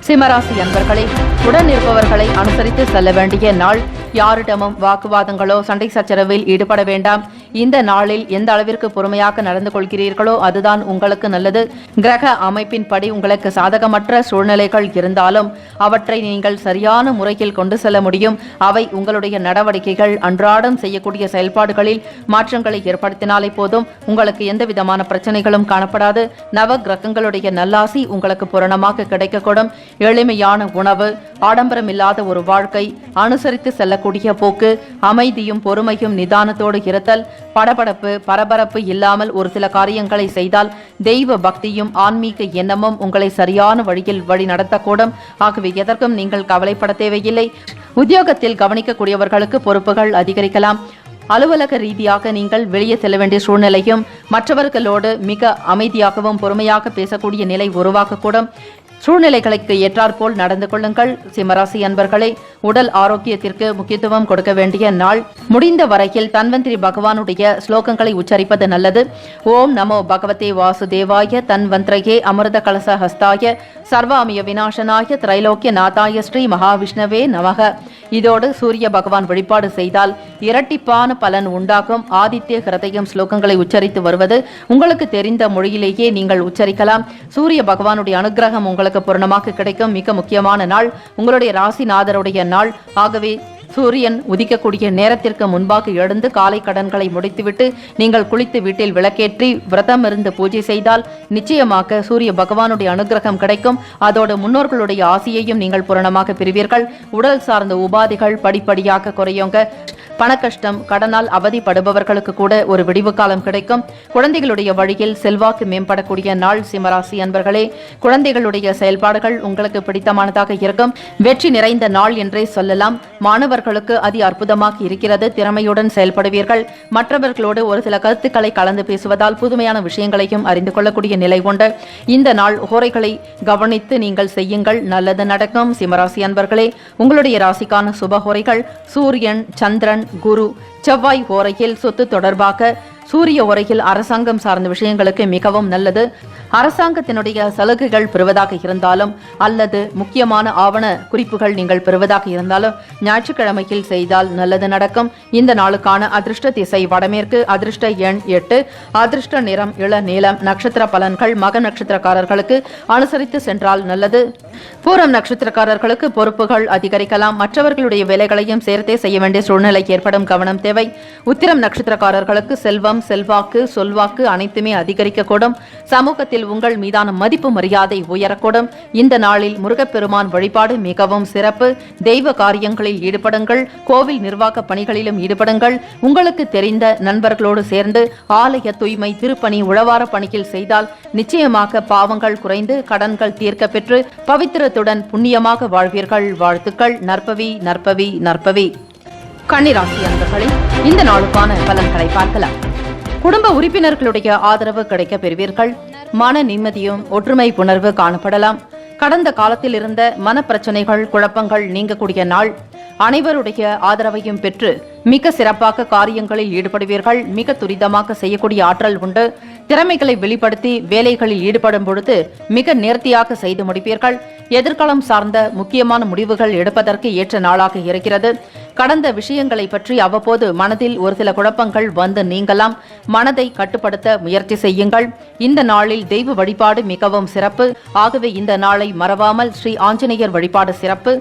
சிம்மராசி அன்பர்களே, உடன் இருப்பவர்களை அனுசரித்து செல்ல வேண்டிய நாள். யாரிடமும் வாக்குவாதங்களோ சண்டை சச்சரவில் ஈடுபட வேண்டாம். இந்த நாளில் எந்த அளவிற்கு பொறுமையாக நடந்து கொள்கிறீர்களோ அதுதான் உங்களுக்கு நல்லது. கிரக அமைப்பின்படி உங்களுக்கு சாதகமற்ற சூழ்நிலைகள் இருந்தாலும் அவற்றை நீங்கள் சரியான முறையில் கொண்டு செல்ல முடியும். அவை உங்களுடைய நடவடிக்கைகள், அன்றாடம் செய்யக்கூடிய செயல்பாடுகளில் மாற்றங்களை ஏற்படுத்தினாலே போதும். உங்களுக்கு எந்த விதமான பிரச்சனைகளும் காணப்படாது. நவ கிரகங்களுடைய நல்லாசி உங்களுக்கு பூரணமாக கிடைக்கக்கூடும். எளிமையான உணவு, ஆடம்பரமில்லாத ஒரு வாழ்க்கை, அனுசரித்து செல்லக்கூடிய போக்கு, அமைதியும் பொறுமையும் நிதானத்தோடு இருத்தல், படபடப்பு பரபரப்பு இல்லாமல் ஒரு சில காரியங்களை செய்தால் தெய்வ பக்தியும் ஆன்மீக எண்ணமும் உங்களை சரியான வழியில் வழி நடத்தக்கூடும். ஆகவே எதற்கும் நீங்கள் கவலைப்பட தேவையில்லை. உத்தியோகத்தில் கவனிக்கக்கூடியவர்களுக்கு பொறுப்புகள் அதிகரிக்கலாம். அலுவலக ரீதியாக நீங்கள் வெளியே செல்ல வேண்டிய சூழ்நிலையும், மற்றவர்களோடு மிக அமைதியாகவும் பொறுமையாக பேசக்கூடிய நிலை உருவாக்கக்கூடும். சூழ்நிலைகளுக்கு ஏற்றாற்போல் நடந்து கொள்ளுங்கள். சிம்மராசி அன்பர்களே, உடல் ஆரோக்கியத்திற்கு முக்கியத்துவம் கொடுக்க வேண்டிய நாள். முடிந்த வரையில் தன்வந்திரி பகவானுடைய ஸ்லோகங்களை உச்சரிப்பது நல்லது. ஓம் நமோ பகவதே வாசுதேவாய தன்வந்திரயே அமிர்த கலச ஹஸ்தாய சர்வாமிய விநாசனாய திரைலோக்கிய நாதாய ஸ்ரீ மகாவிஷ்ணவே நமக. இதோடு சூரிய பகவான் வழிபாடு செய்தால் இரட்டிப்பான பலன் உண்டாகும். ஆதித்ய ஹிருதயம் ஸ்லோகங்களை உச்சரித்து வருவது உங்களுக்கு தெரிந்த மொழியிலேயே நீங்கள் உச்சரிக்கலாம். சூரிய பகவானுடைய அனுகிரகம் உங்களுக்கு பூரணமாக கிடைக்கும். மிக முக்கியமான நாள், உங்களுடைய ராசிநாதருடைய நாள். ஆகவே சூரியன் உதிக்கக்கூடிய நேரத்திற்கு முன்பாக எழுந்து காலை கடன்களை முடித்துவிட்டு நீங்கள் குளித்து வீட்டில் விளக்கேற்றி விரதம் இருந்து பூஜை செய்தால் நிச்சயமாக சூரிய பகவானுடைய அனுகிரகம் கிடைக்கும். அதோடு முன்னோர்களுடைய ஆசியையும் நீங்கள் பூரணமாக பெறுவீர்கள். உடல் சார்ந்த உபாதைகள் படிப்படியாக குறையுங்க. பணக்கஷ்டம், கடனால் அவதிப்படுபவர்களுக்கு கூட ஒரு விடிவு காலம் கிடைக்கும். குழந்தைகளுடைய வழியில் செல்வாக்கு மேம்படக்கூடிய நாள். சிம்மராசி அன்பர்களே, குழந்தைகளுடைய செயல்பாடுகள் உங்களுக்கு பிடித்தமானதாக இருக்கும். வெற்றி நிறைந்த நாள் என்றே சொல்லலாம். மாணவர்களுக்கு அதி அற்புதமாக இருக்கிறது. திறமையுடன் செயல்படுவீர்கள். மற்றவர்களோடு ஒரு சில கருத்துக்களை கலந்து பேசுவதால் புதுமையான விஷயங்களையும் அறிந்து கொள்ளக்கூடிய நிலை உண்டு. இந்த நாள் ஹோரைகளை கவனித்து நீங்கள் செய்யுங்கள், நல்லது நடக்கும். சிம்மராசி அன்பர்களே, உங்களுடைய ராசிக்கான சுப ஹோரைகள் சூரியன், சந்திரன், குரு, செவ்வாய் ஓரையில் சொத்து தொடர்பாக, சூரிய ஓரையில் அரசாங்கம் சார்ந்த விஷயங்களுக்கு மிகவும் நல்லது. அரசாங்கத்தினுடைய சலுகைகள் பெறுவதாக இருந்தாலும் அல்லது முக்கியமான ஆவண குறிப்புகள் நீங்கள் பெறுவதாக இருந்தாலும் ஞாயிற்றுக்கிழமையில் செய்தால் நல்லது நடக்கும். இந்த நாளுக்கான அதிர்ஷ்ட திசை வடமேற்கு, அதிர்ஷ்ட எண் 8, அதிர்ஷ்ட நிறம் இளநீலம். நட்சத்திர பலன்கள் மக நட்சத்திரக்காரர்களுக்கு அனுசரித்து சென்றால் நல்லது. பூரம் நட்சத்திரக்காரர்களுக்கு பொறுப்புகள் அதிகரிக்கலாம். மற்றவர்களுடைய வேலைகளையும் சேர்த்தே செய்ய வேண்டிய சூழ்நிலை ஏற்படும், கவனம் தேவை. உத்திரம் நட்சத்திரக்காரர்களுக்கு செல்வம், செல்வாக்கு, சொல்வாக்கு அனைத்துமே அதிகரிக்கக்கூடும். சமூகத்தில் உங்கள் மீதான மதிப்பு மரியாதை உயரக்கூடும். இந்த நாளில் முருகப்பெருமான் வழிபாடு மிகவும் சிறப்பு. தெய்வ காரியங்களில் ஈடுபடுங்கள். கோவில் நிர்வாக பணிகளிலும் ஈடுபடுங்கள். உங்களுக்கு தெரிந்த நண்பர்களோடு சேர்ந்து ஆலய தூய்மை, திருப்பணி, உழவார பணியில் செய்தால் நிச்சயமாக பாவங்கள் குறைந்து கடன்கள் தீர்க்க பெற்று பவித்திரத்துடன் புண்ணியமாக வாழ்வீர்கள். வாழ்த்துக்கள். நற்பவி, நற்பவி, நற்பவி. கன்னிராசி அன்பர்களே, இந்த நாளுக்கான பலன்களை பார்க்கலாம். குடும்ப உறுப்பினர்களுடைய ஆதரவு கிடைக்க பெறுவீர்கள். மன நிம்மதியும் ஒற்றுமை உணர்வு காணப்படலாம். கடந்த காலத்தில் இருந்த மனப்பிரச்சனைகள், குழப்பங்கள் நீங்கக்கூடிய நாள். அனைவருடைய ஆதரவையும் பெற்று மிக சிறப்பாக காரியங்களில் ஈடுபடுவீர்கள். மிக துரிதமாக செய்யக்கூடிய ஆற்றல் உண்டு. திறமைகளை வெளிப்படுத்தி வேலைகளில் ஈடுபடும் பொழுது மிக நேர்த்தியாக செய்து முடிப்பீர்கள். எதிர்காலம் சார்ந்த முக்கியமான முடிவுகள் எடுப்பதற்கு ஏற்ற நாளாக இருக்கிறது. கடந்த விஷயங்களை பற்றி அவ்வப்போது மனதில் ஒரு சில குழப்பங்கள் வந்து நீங்கலாம். மனதை கட்டுப்படுத்த முயற்சி செய்யுங்கள். இந்த நாளில் தெய்வ வழிபாடு மிகவும் சிறப்பு. ஆகவே இந்த நாளை மறவாமல் ஸ்ரீ ஆஞ்சநேயர் வழிபாடு சிறப்பு.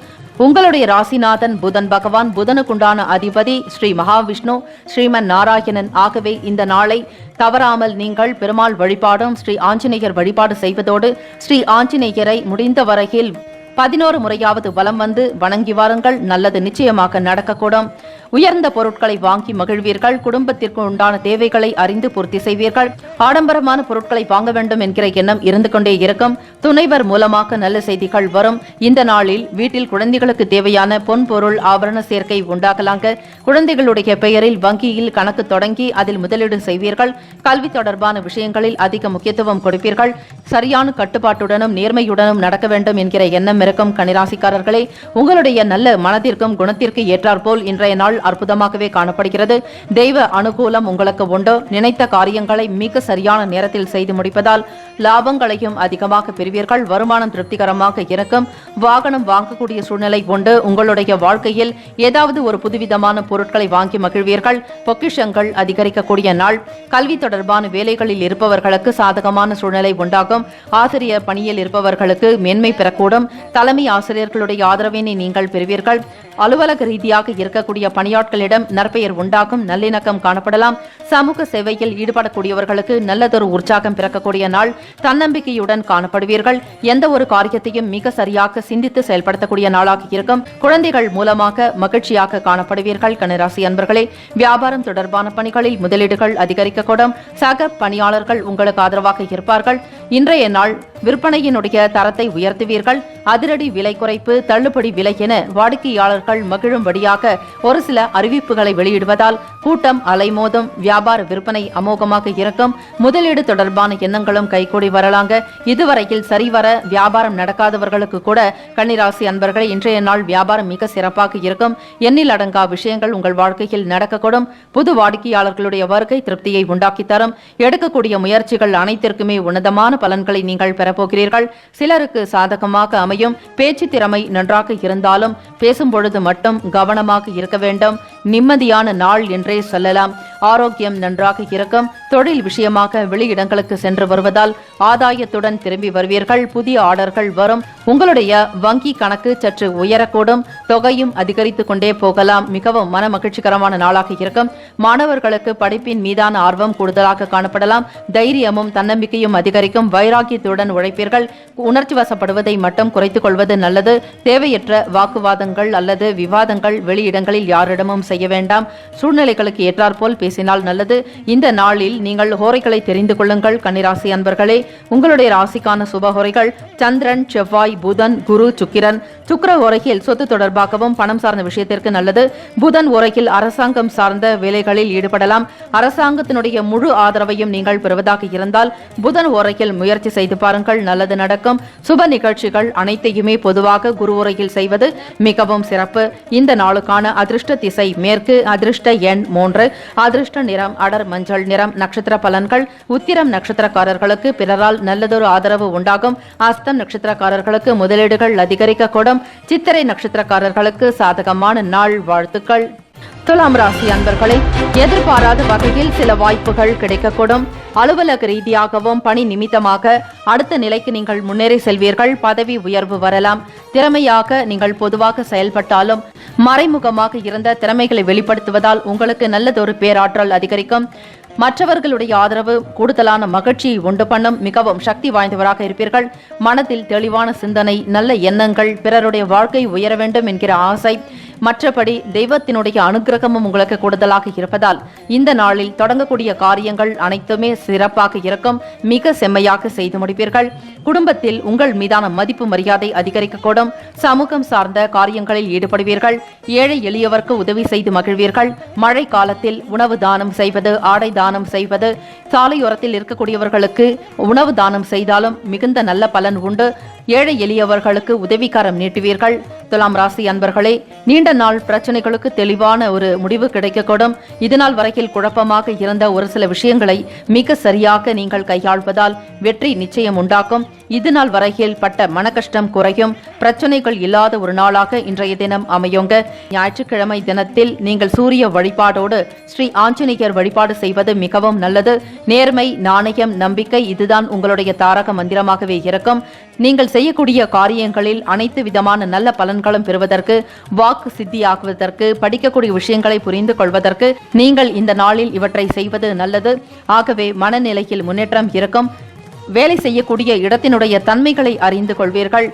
உங்களுடைய ராசிநாதன் புதன் பகவான், புதனுக்குண்டான அதிபதி ஸ்ரீ மகாவிஷ்ணு, ஸ்ரீமன் நாராயணன். ஆகவே இந்த நாளை தவறாமல் நீங்கள் பெருமாள் வழிபாடும் ஸ்ரீ ஆஞ்சநேயர் வழிபாடு செய்வதோடு ஸ்ரீ ஆஞ்சநேயரை முடிந்த வரையில் 11 முறையாவது வலம் வந்து வணங்கி வாருங்கள். நல்லது நிச்சயமாக நடக்கக்கூடும். உயர்ந்த பொருட்களை வாங்கி மகிழ்வீர்கள். குடும்பத்திற்கு உண்டான தேவைகளை அறிந்து பூர்த்தி செய்வீர்கள். ஆடம்பரமான பொருட்களை வாங்க வேண்டும் என்கிற எண்ணம் இருந்து கொண்டே இருக்கும். துணைவர் மூலமாக நல்ல செய்திகள் வரும். இந்த நாளில் வீட்டில் குழந்தைகளுக்கு தேவையான பொன் பொருள் ஆபரண சேர்க்கை உண்டாகலாங்க. குழந்தைகளுடைய பெயரில் வங்கியில் கணக்கு தொடங்கி அதில் முதலீடு செய்வீர்கள். கல்வி தொடர்பான விஷயங்களில் அதிக முக்கியத்துவம் கொடுப்பீர்கள். சரியான கட்டுப்பாட்டுடனும் நேர்மையுடனும் நடக்க வேண்டும் என்கிற எண்ணம் இருக்கும். கன்னிராசிக்காரர்களே, உங்களுடைய நல்ல மனதிற்கும் குணத்திற்கு ஏற்றாற்போல் இன்றைய நாள் அற்புதமாகவே காணப்படுகிறது. தெய்வ அனுகூலம் உங்களுக்கு உண்டு. நினைத்த காரியங்களை மிக சரியான நேரத்தில் செய்து முடிப்பதால் லாபங்களையும் அதிகமாக பெறுவீர்கள். வருமானம் திருப்திகரமாக இருக்கும். வாகனம் வாங்கக்கூடிய சூழ்நிலை உண்டு. உங்களுடைய வாழ்க்கையில் ஏதாவது ஒரு புதுவிதமான பொருட்களை வாங்கி மகிழ்வீர்கள். பொக்கிஷங்கள் அதிகரிக்கக்கூடிய நாள். கல்வி தொடர்பான வேலைகளில் இருப்பவர்களுக்கு சாதகமான சூழ்நிலை உண்டாகும். ஆசிரியர் பணியில் இருப்பவர்களுக்கு மேன்மை பெறக்கூடும். தலைமை ஆசிரியர்களுடைய ஆதரவினை நீங்கள் பெறுவீர்கள். அலுவலக ரீதியாக இருக்கக்கூடிய பணியாட்களிடம் நற்பெயர் உண்டாகும். நல்லிணக்கம் காணப்படலாம். சமூக சேவையில் ஈடுபடக்கூடியவர்களுக்கு நல்லதொரு உற்சாகம் பிறக்கக்கூடிய நாள். தன்னம்பிக்கையுடன் காணப்படுவீர்கள். எந்த ஒரு காரியத்தையும் மிக சரியாக சிந்தித்து செயல்படுத்தக்கூடிய நாளாக இருக்கும். குழந்தைகள் மூலமாக மகிழ்ச்சியாக காணப்படுவீர்கள். கன்னிராசி அன்பர்களே, வியாபாரம் தொடர்பான பணிகளில் முதலீடுகள் அதிகரிக்கக்கூடும். சக பணியாளர்கள் உங்களுக்கு ஆதரவாக இருப்பார்கள். இன்றைய நாள் விற்பனையினுடைய தரத்தை உயர்த்துவீர்கள். அதிரடி விலை குறைப்பு, தள்ளுபடி விலை என வாடிக்கையாளர்கள் மகிழும்படியாக ஒரு சில அறிவிப்புகளை வெளியிடுவதால் கூட்டம் அலைமோதும். வியாபார விற்பனை அமோகமாக இருக்கும். முதலீடு தொடர்பான எண்ணங்களும் கைகூடி வரலாங்க. இதுவரையில் சரிவர வியாபாரம் நடக்காதவர்களுக்கு கூட கன்னிராசி அன்பர்களே, இன்றைய நாள் வியாபாரம் மிக சிறப்பாக இருக்கும். எண்ணில் அடங்கா விஷயங்கள் உங்கள் வாழ்க்கையில் நடக்கக்கூடும். புது வாடிக்கையாளர்களுடைய வருகை திருப்தியை உண்டாக்கி தரும். எடுக்கக்கூடிய முயற்சிகள் அனைத்திற்குமே உன்னதமான பலன்களை நீங்கள் பெறப்போகிறீர்கள். சிலருக்கு சாதகமாக அமையும். பேச்சு திறமை நன்றாக இருந்தாலும் பேசும்பொழுது மட்டும் கவனமாக இருக்க வேண்டும். நிம்மதியான நாள் என்றே சொல்லலாம். ஆரோக்கியம் நன்றாக இருக்கும். தொழில் விஷயமாக வெளியிடங்களுக்கு சென்று வருவதால் ஆதாயத்துடன் திரும்பி வருவீர்கள். புதிய ஆர்டர்கள் வரும். உங்களுடைய வங்கி கணக்கு சற்று உயரக்கூடும். தொகையும் அதிகரித்துக் கொண்டே போகலாம். மிகவும் மன மகிழ்ச்சிகரமான நாளாக இருக்கும். மாணவர்களுக்கு படிப்பின் மீதான ஆர்வம் கூடுதலாக காணப்படலாம். தைரியமும் தன்னம்பிக்கையும் அதிகரிக்கும். வைராக்கியத்துடன் உழைப்பீர்கள். உணர்ச்சி வசப்படுவதை மட்டும் குறைத்துக் கொள்வது நல்லது. தேவையற்ற வாக்குவாதங்கள் அல்லது விவாதங்கள் வெளியிடங்களில் யாரிடமும் செய்ய வேண்டாம். சூழ்நிலைகளுக்கு ஏற்றாற்போல் பேசினால் நல்லது. இந்த நாளில் நீங்கள் ஹோரைகளை தெரிந்து கொள்ளுங்கள். கன்னிராசி அன்பர்களே, உங்களுடைய ராசிக்கான சுப ஹோரைகள் சந்திரன், செவ்வாய், புதன், குரு, சுக்கிரன். சுக்கிர ஹோரையில் சொத்து தொடர்பாகவும் பணம் சார்ந்த விஷயத்திற்கு நல்லது. புதன் ஹோரையில் அரசாங்கம் சார்ந்த வேலைகளில் ஈடுபடலாம். அரசாங்கத்தினுடைய முழு ஆதரவையும் நீங்கள் பெறுவதாக இருந்தால் புதன் ஹோரையில் முயற்சி செய்து பாருங்கள், நல்லது நடக்கும். சுப நிகழ்ச்சிகள் அனைத்தையுமே பொதுவாக குரு ஹோரையில் செய்வது மிகவும் சிறப்பு. இந்த நாளுக்கான அதிர்ஷ்ட திசை மேற்கு, அதிர்ஷ்ட எண் 3, அதிர்ஷ்ட நிறம் அடர் மஞ்சள் நிறம். நட்சத்திர பலன்கள்: உத்திரம் நட்சத்திரக்காரர்களுக்கு பிறரால் நல்லதொரு ஆதரவு உண்டாகும். அஸ்தம் நட்சத்திரக்காரர்களுக்கு முதலீடுகள் அதிகரிக்கக்கூடும். சித்திரை நட்சத்திரக்காரர்களுக்கு சாதகமான நாள். வாழ்த்துக்கள். துலாம் ராசி அன்பர்களே, எதிர்பாராத வகையில் சில வாய்ப்புகள் கிடைக்கக்கூடும். அலுவலக ரீதியாகவும் பணி நிமித்தமாக அடுத்த நிலைக்கு நீங்கள் முன்னேறி செல்வீர்கள். பதவி உயர்வு வரலாம். திறமையாக நீங்கள் பொதுவாக செயல்பட்டாலும் மறைமுகமாக இருந்த திறமைகளை வெளிப்படுத்துவதால் உங்களுக்கு நல்லதொரு பேராற்றல் அதிகரிக்கும். மற்றவர்களுடைய ஆதரவு கூடுதலான மகிழ்ச்சியை உண்டு பண்ணும். மிகவும் சக்தி வாய்ந்தவராக இருப்பீர்கள். மனதில் தெளிவான சிந்தனை, நல்ல எண்ணங்கள், பிறருடைய வாழ்க்கை உயர வேண்டும் என்கிற ஆசை, மற்றபடி தெய்வத்தினுடைய அனுகிரகமும் உங்களுக்கு கூடுதலாக இருப்பதால் இந்த நாளில் தொடங்கக்கூடிய காரியங்கள் அனைத்துமே சிறப்பாக இருக்கும். மிக செம்மையாக செய்து முடிப்பீர்கள். குடும்பத்தில் உங்கள் மீதான மதிப்பு மரியாதை அதிகரிக்கக்கூடும். சமூகம் சார்ந்த காரியங்களில் ஈடுபடுவீர்கள். ஏழை எளியவருக்கு உதவி செய்து மகிழ்வீர்கள். மழை காலத்தில் உணவு தானம் செய்வது, ஆடை தானம் செய்வது, சாலையோரத்தில் இருக்கக்கூடியவர்களுக்கு உணவு தானம் செய்தாலும் மிகுந்த நல்ல பலன் உண்டு. ஏழை எளியவர்களுக்கு உதவிக்காரம் நீட்டுவீர்கள். துலாம் ராசி அன்பர்களே, நீண்ட நாள் பிரச்சனைகளுக்கு தெளிவான ஒரு முடிவு கிடைக்கக்கூடும். இதுநாள் வரையில் குழப்பமாக இருந்த ஒரு சில விஷயங்களை மிக சரியாக நீங்கள் கையாள்வதால் வெற்றி நிச்சயம் உண்டாக்கும். இதுநாள் வரையில் பட்ட மனக்கஷ்டம் குறையும். பிரச்சனைகள் இல்லாத ஒரு நாளாக இன்றைய தினம் அமையுங்க. ஞாயிற்றுக்கிழமை தினத்தில் நீங்கள் சூரிய வழிபாடோடு ஸ்ரீ ஆஞ்சநேயர் வழிபாடு செய்வது மிகவும் நல்லது. நேர்மை, நாணயம், நம்பிக்கை இதுதான் உங்களுடைய தாரக மந்திரமாகவே இருக்கும். நீங்கள் செய்யக்கூடிய காரியங்களில் அனைத்து விதமான நல்ல பலன்களும் பெறுவதற்கு, வாக்கு சித்தியாகுவதற்கு, படிக்கக்கூடிய விஷயங்களை புரிந்து கொள்வதற்கு நீங்கள் இந்த நாளில் இவற்றை செய்வது நல்லது. ஆகவே மனநிலையில் முன்னேற்றம் இருக்கும். வேலை செய்யக்கூடிய இடத்தினுடைய தன்மைகளை அறிந்து கொள்வீர்கள்.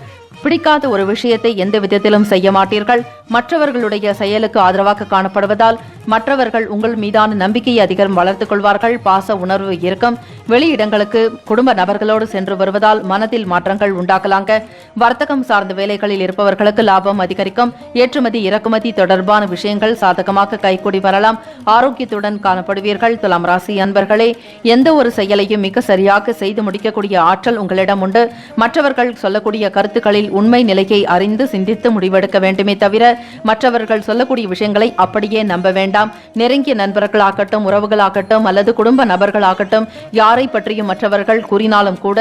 பிடிக்காத ஒரு விஷயத்தை எந்த விதத்திலும் செய்ய மாட்டீர்கள். மற்றவர்களுடைய செயலுக்கு ஆதரவாக காணப்படுவதால் மற்றவர்கள் உங்கள் மீதான நம்பிக்கையை அதிகம் வளர்த்துக் கொள்வார்கள். பாச உணர்வு இருக்கும். வெளியிடங்களுக்கு குடும்ப நபர்களோடு சென்று வருவதால் மனதில் மாற்றங்கள் உண்டாக்கலாங்க. வர்த்தகம் சார்ந்த வேலைகளில் இருப்பவர்களுக்கு லாபம் அதிகரிக்கும். ஏற்றுமதி இறக்குமதி தொடர்பான விஷயங்கள் சாதகமாக கைகூடி வரலாம். ஆரோக்கியத்துடன் காணப்படுவீர்கள். துலாம் ராசி அன்பர்களே, எந்த ஒரு செயலையும் மிக சரியாக செய்து முடிக்கக்கூடிய ஆற்றல் உங்களிடம் உண்டு. மற்றவர்கள் சொல்லக்கூடிய கருத்துக்களில் உண்மை நிலையை அறிந்து சிந்தித்து முடிவெடுக்க வேண்டுமே தவிர மற்றவர்கள் சொல்லக்கூடிய விஷயங்களை அப்படியே நம்ப வேண்டாம். நெருங்கிய நண்பர்களாகட்டும், உறவுகளாகட்டும் அல்லது குடும்ப நபர்களாகட்டும், யாரை பற்றியும் மற்றவர்கள் கூறினாலும் கூட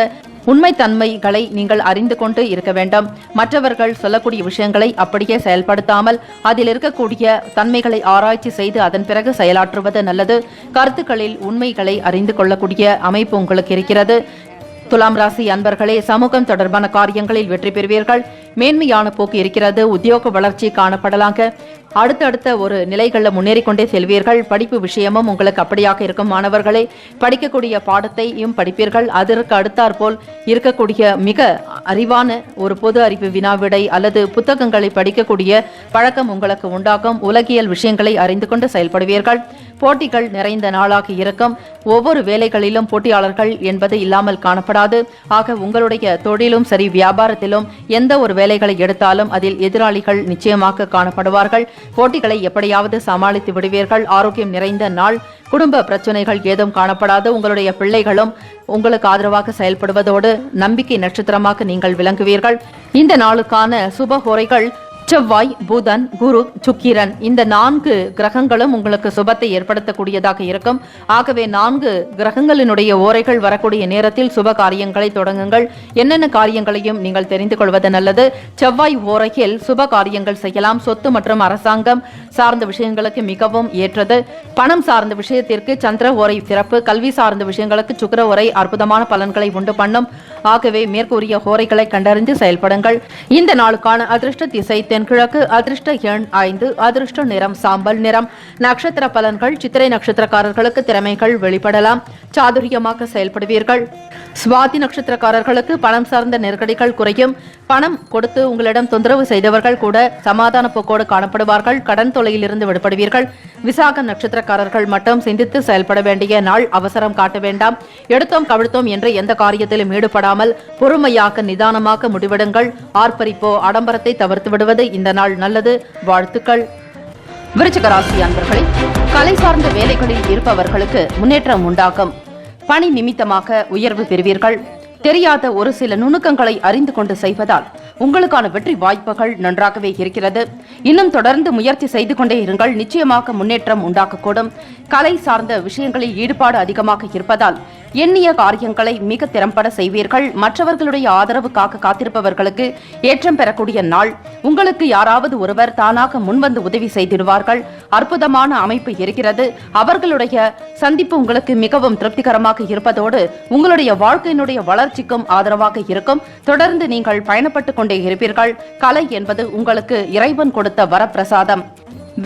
உண்மைத்தன்மைகளை நீங்கள் அறிந்து கொண்டு இருக்க வேண்டும். மற்றவர்கள் சொல்லக்கூடிய விஷயங்களை அப்படியே செயல்படுத்தாமல் அதில் இருக்கக்கூடிய தன்மைகளை ஆராய்ச்சி செய்து அதன் பிறகு செயலாற்றுவது நல்லது. கருத்துக்களில் உண்மைகளை அறிந்து கொள்ளக்கூடிய அமைப்பு உங்களுக்கு இருக்கிறது. துலாம் ராசி அன்பர்களே, சமூகம் தொடர்பான காரியங்களில் வெற்றி பெறுவீர்கள். மேன்மையான போக்கு இருக்கிறது. உத்தியோக வளர்ச்சி காணப்படலாங்க. அடுத்தடுத்த ஒரு நிலைகளில் முன்னேறிக்கொண்டே செல்வீர்கள். படிப்பு விஷயமும் உங்களுக்கு அப்படியாக இருக்கும். மாணவர்களே, படிக்கக்கூடிய பாடத்தையும் படிப்பீர்கள். அதற்கு அடுத்தாற்போல் இருக்கக்கூடிய மிக அறிவான ஒரு பொது அறிவு வினாவிடை அல்லது புத்தகங்களை படிக்கக்கூடிய பழக்கம் உங்களுக்கு உண்டாகும். உலகியல் விஷயங்களை அறிந்து கொண்டு செயல்படுவீர்கள். போட்டிகள் நிறைந்த நாளாக இருக்கும். ஒவ்வொரு வேலைகளிலும் போட்டியாளர்கள் என்பது இல்லாமல் காணப்படாது. ஆக உங்களுடைய தொழிலும் சரி, வியாபாரத்திலும் எந்த ஒரு வேலைகளை எடுத்தாலும் அதில் எதிராளிகள் நிச்சயமாக காணப்படுவார்கள். போட்டிகளை எப்படியாவது சமாளித்து விடுவீர்கள். ஆரோக்கியம் நிறைந்த நாள். குடும்ப பிரச்சனைகள் ஏதும் காணப்படாது. உங்களுடைய பிள்ளைகளும் உங்களுக்கு ஆதரவாக செயல்படுவதோடு நம்பிக்கை நட்சத்திரமாக நீங்கள் விளங்குவீர்கள். இந்த நாளுக்கான சுப ஹோரைகள் செவ்வாய், புதன், குரு, சுக்கிரன். இந்த 4 கிரகங்களும் உங்களுக்கு சுபத்தை ஏற்படுத்தக்கூடியதாக இருக்கும். ஆகவே 4 கிரகங்களினுடைய ஓரைகள் வரக்கூடிய நேரத்தில் சுப காரியங்களை தொடங்குங்கள். என்னென்ன காரியங்களையும் நீங்கள் தெரிந்து கொள்வது நல்லது. செவ்வாய் ஓரையில் சுப காரியங்கள் செய்யலாம். சொத்து மற்றும் அரசாங்கம் சார்ந்த விஷயங்களுக்கு மிகவும் ஏற்றது. பணம் சார்ந்த விஷயத்திற்கு சந்திர ஓரை சிறப்பு. கல்வி சார்ந்த விஷயங்களுக்கு சுக்கிர ஓரை அற்புதமான பலன்களை உண்டு பண்ணும். ஆகவே மேற்கூறிய ஹோரைகளை கண்டறிந்து செயல்படுங்கள். இந்த நாளுக்கான அதிர்ஷ்ட திசை தென்கிழக்கு. அதிர்ஷ்ட எண் 5. அதிர்ஷ்ட நிறம் சாம்பல் நிறம். நட்சத்திர பலன்கள். சித்திரை நட்சத்திரக்காரர்களுக்கு திறமைகள் வெளிப்படலாம், சாதுரியமாக செயல்படுவீர்கள். சுவாதி நட்சத்திரக்காரர்களுக்கு பணம் சார்ந்த நெருக்கடிகள் குறையும். பணம் கொடுத்து உங்களிடம் தொந்தரவு செய்தவர்கள் கூட சமாதான போக்கோடு காணப்படுவார்கள். கடன் தொல்லையிலிருந்து விடுபடுவீர்கள். விசாக நட்சத்திரக்காரர்கள் மட்டும் சிந்தித்து செயல்பட வேண்டிய நாள். அவசரம் காட்ட வேண்டாம். எடுத்தோம் கவிழ்த்தோம் என்று எந்த காரியத்திலும் ஈடுபடாமல் பொறுமையாக நிதானமாக முடிவெடுங்கள். ஆர்ப்பரிப்போ ஆடம்பரத்தை தவிர்த்து விடுவது இந்த நாள் நல்லது. வாழ்த்துக்கள். விருச்சிக ராசி அன்பர்களே, கலை சார்ந்த வேலைகளில் இருப்பவர்களுக்கு முன்னேற்றம் உண்டாகும். பணி நிமித்தமாக உயர்வு பெறுவீர்கள். தெரியாத ஒரு சில நுணுக்கங்களை அறிந்து கொண்டு செய்வதால் உங்களுக்கான வெற்றி வாய்ப்புகள் நன்றாகவே இருக்கிறது. இன்னும் தொடர்ந்து முயற்சி செய்து கொண்டே இருங்கள். நிச்சயமாக முன்னேற்றம் உண்டாக்கக்கூடும். கலை சார்ந்த விஷயங்களில் ஈடுபாடு அதிகமாக இருப்பதால் எண்ணிய காரியங்களை மிக திறம்பட செய்வீர்கள். மற்றவர்களுடைய ஆதரவுக்காக காத்திருப்பவர்களுக்கு ஏற்றம் பெறக்கூடிய நாள். உங்களுக்கு யாராவது ஒருவர் தானாக முன்வந்து உதவி செய்திடுவார்கள். அற்புதமான அமைப்பு இருக்கிறது. அவர்களுடைய சந்திப்பு உங்களுக்கு மிகவும் திருப்திகரமாக இருப்பதோடு உங்களுடைய வாழ்க்கையினுடைய வளர்ச்சிக்கும் ஆதரவாக இருக்கும். தொடர்ந்து நீங்கள் பயணப்பட்டுக் கொண்டே இருப்பீர்கள். கலை என்பது உங்களுக்கு இறைவன் கொடுத்த வரப்பிரசாதம்.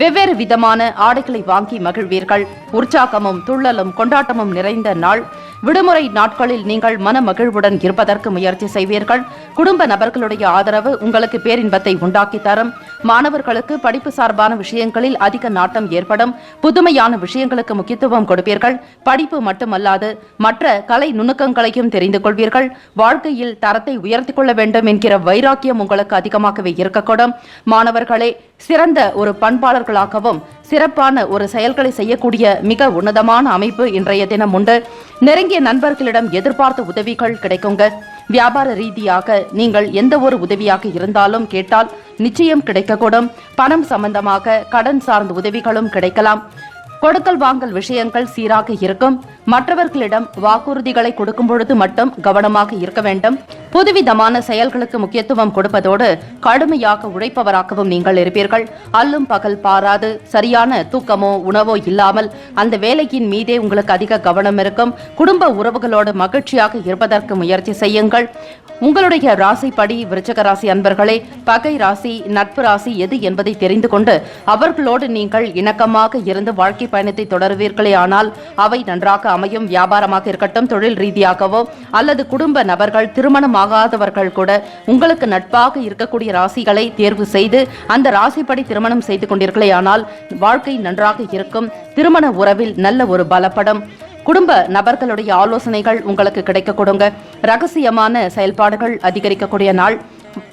வெவ்வேறு விதமான ஆடைகளை வாங்கி மகிழ்வீர்கள். உற்சாகமும் துள்ளலும் கொண்டாட்டமும் நிறைந்த நாள். விடுமுறை நாட்களில் நீங்கள் மன மகிழ்வுடன் இருப்பதற்கு முயற்சி செய்வீர்கள். குடும்ப நபர்களுடைய ஆதரவு உங்களுக்கு பேரின்பத்தை உண்டாக்கி தரும். மாணவர்களுக்கு படிப்பு சார்பான விஷயங்களில் அதிக நாட்டம் ஏற்படும். புதுமையான விஷயங்களுக்கு முக்கியத்துவம் கொடுப்பீர்கள். படிப்பு மட்டுமல்லாது மற்ற கலை நுணுக்கங்களையும் தெரிந்து கொள்வீர்கள். வாழ்க்கையில் தரத்தை உயர்த்திக் கொள்ள வேண்டும் என்கிற வைராக்கியம் உங்களுக்கு அதிகமாகவே இருக்கக்கூடும். மாணவர்களே, சிறந்த ஒரு பண்பாளர்களாகவும் சிறப்பான ஒரு செயல்களை செய்யக்கூடிய மிக உன்னதமான அமைப்பு இன்றைய தினம் உண்டு. நெருங்கிய நண்பர்களிடம் எதிர்பார்த்த உதவிகள் கிடைக்குங்க. வியாபார ரீதியாக நீங்கள் எந்த ஒரு உதவியாக இருந்தாலும் கேட்டால் நிச்சயம் கிடைக்கக்கூடும். பணம் சம்பந்தமாக கடன் சார்ந்த உதவிகளும் கிடைக்கலாம். கொடுக்கல் வாங்கல் விஷயங்கள் சீராக இருக்கும். மற்றவர்களிடம் வாக்குறுதிகளை கொடுக்கும் பொழுது மட்டும் கவனமாக இருக்க வேண்டும். புதுவிதமான செயல்களுக்கு முக்கியத்துவம் கொடுப்பதோடு கடுமையாக உழைப்பவராகவும் நீங்கள் இருப்பீர்கள். அல்லும் பகல் பாராது சரியான தூக்கமோ உணவோ இல்லாமல் அந்த வேலையின் மீதே உங்களுக்கு அதிக கவனம் இருக்கும். குடும்ப உறவுகளோடு மகிழ்ச்சியாக இருப்பதற்கு முயற்சி செய்யுங்கள். உங்களுடைய ராசிப்படி விருச்சிக ராசி அன்பர்களே, பகை ராசி நட்பு ராசி எது என்பதை தெரிந்து கொண்டு அவர்களோடு நீங்கள் இணக்கமாக இருந்து வாழ்க்கை பயணத்தை தொடருவீர்களே ஆனால் அவை நன்றாக அமையும். வியாபாரமாக இருக்கட்டும், தொழில் ரீதியாகவோ அல்லது குடும்ப நபர்கள், திருமணமாகாதவர்கள் கூட உங்களுக்கு நட்பாக இருக்கக்கூடிய ராசிகளை தேர்வு செய்து அந்த ராசிப்படி திருமணம் செய்து கொண்டீர்களே ஆனால் வாழ்க்கை நன்றாக இருக்கும். திருமண உறவில் நல்ல ஒரு பலப்படும். குடும்ப நபர்களுடைய ஆலோசனைகள் உங்களுக்கு கிடைக்க கொடுங்க. ரகசியமான செயல்பாடுகள் அதிகரிக்கக்கூடிய நாள்.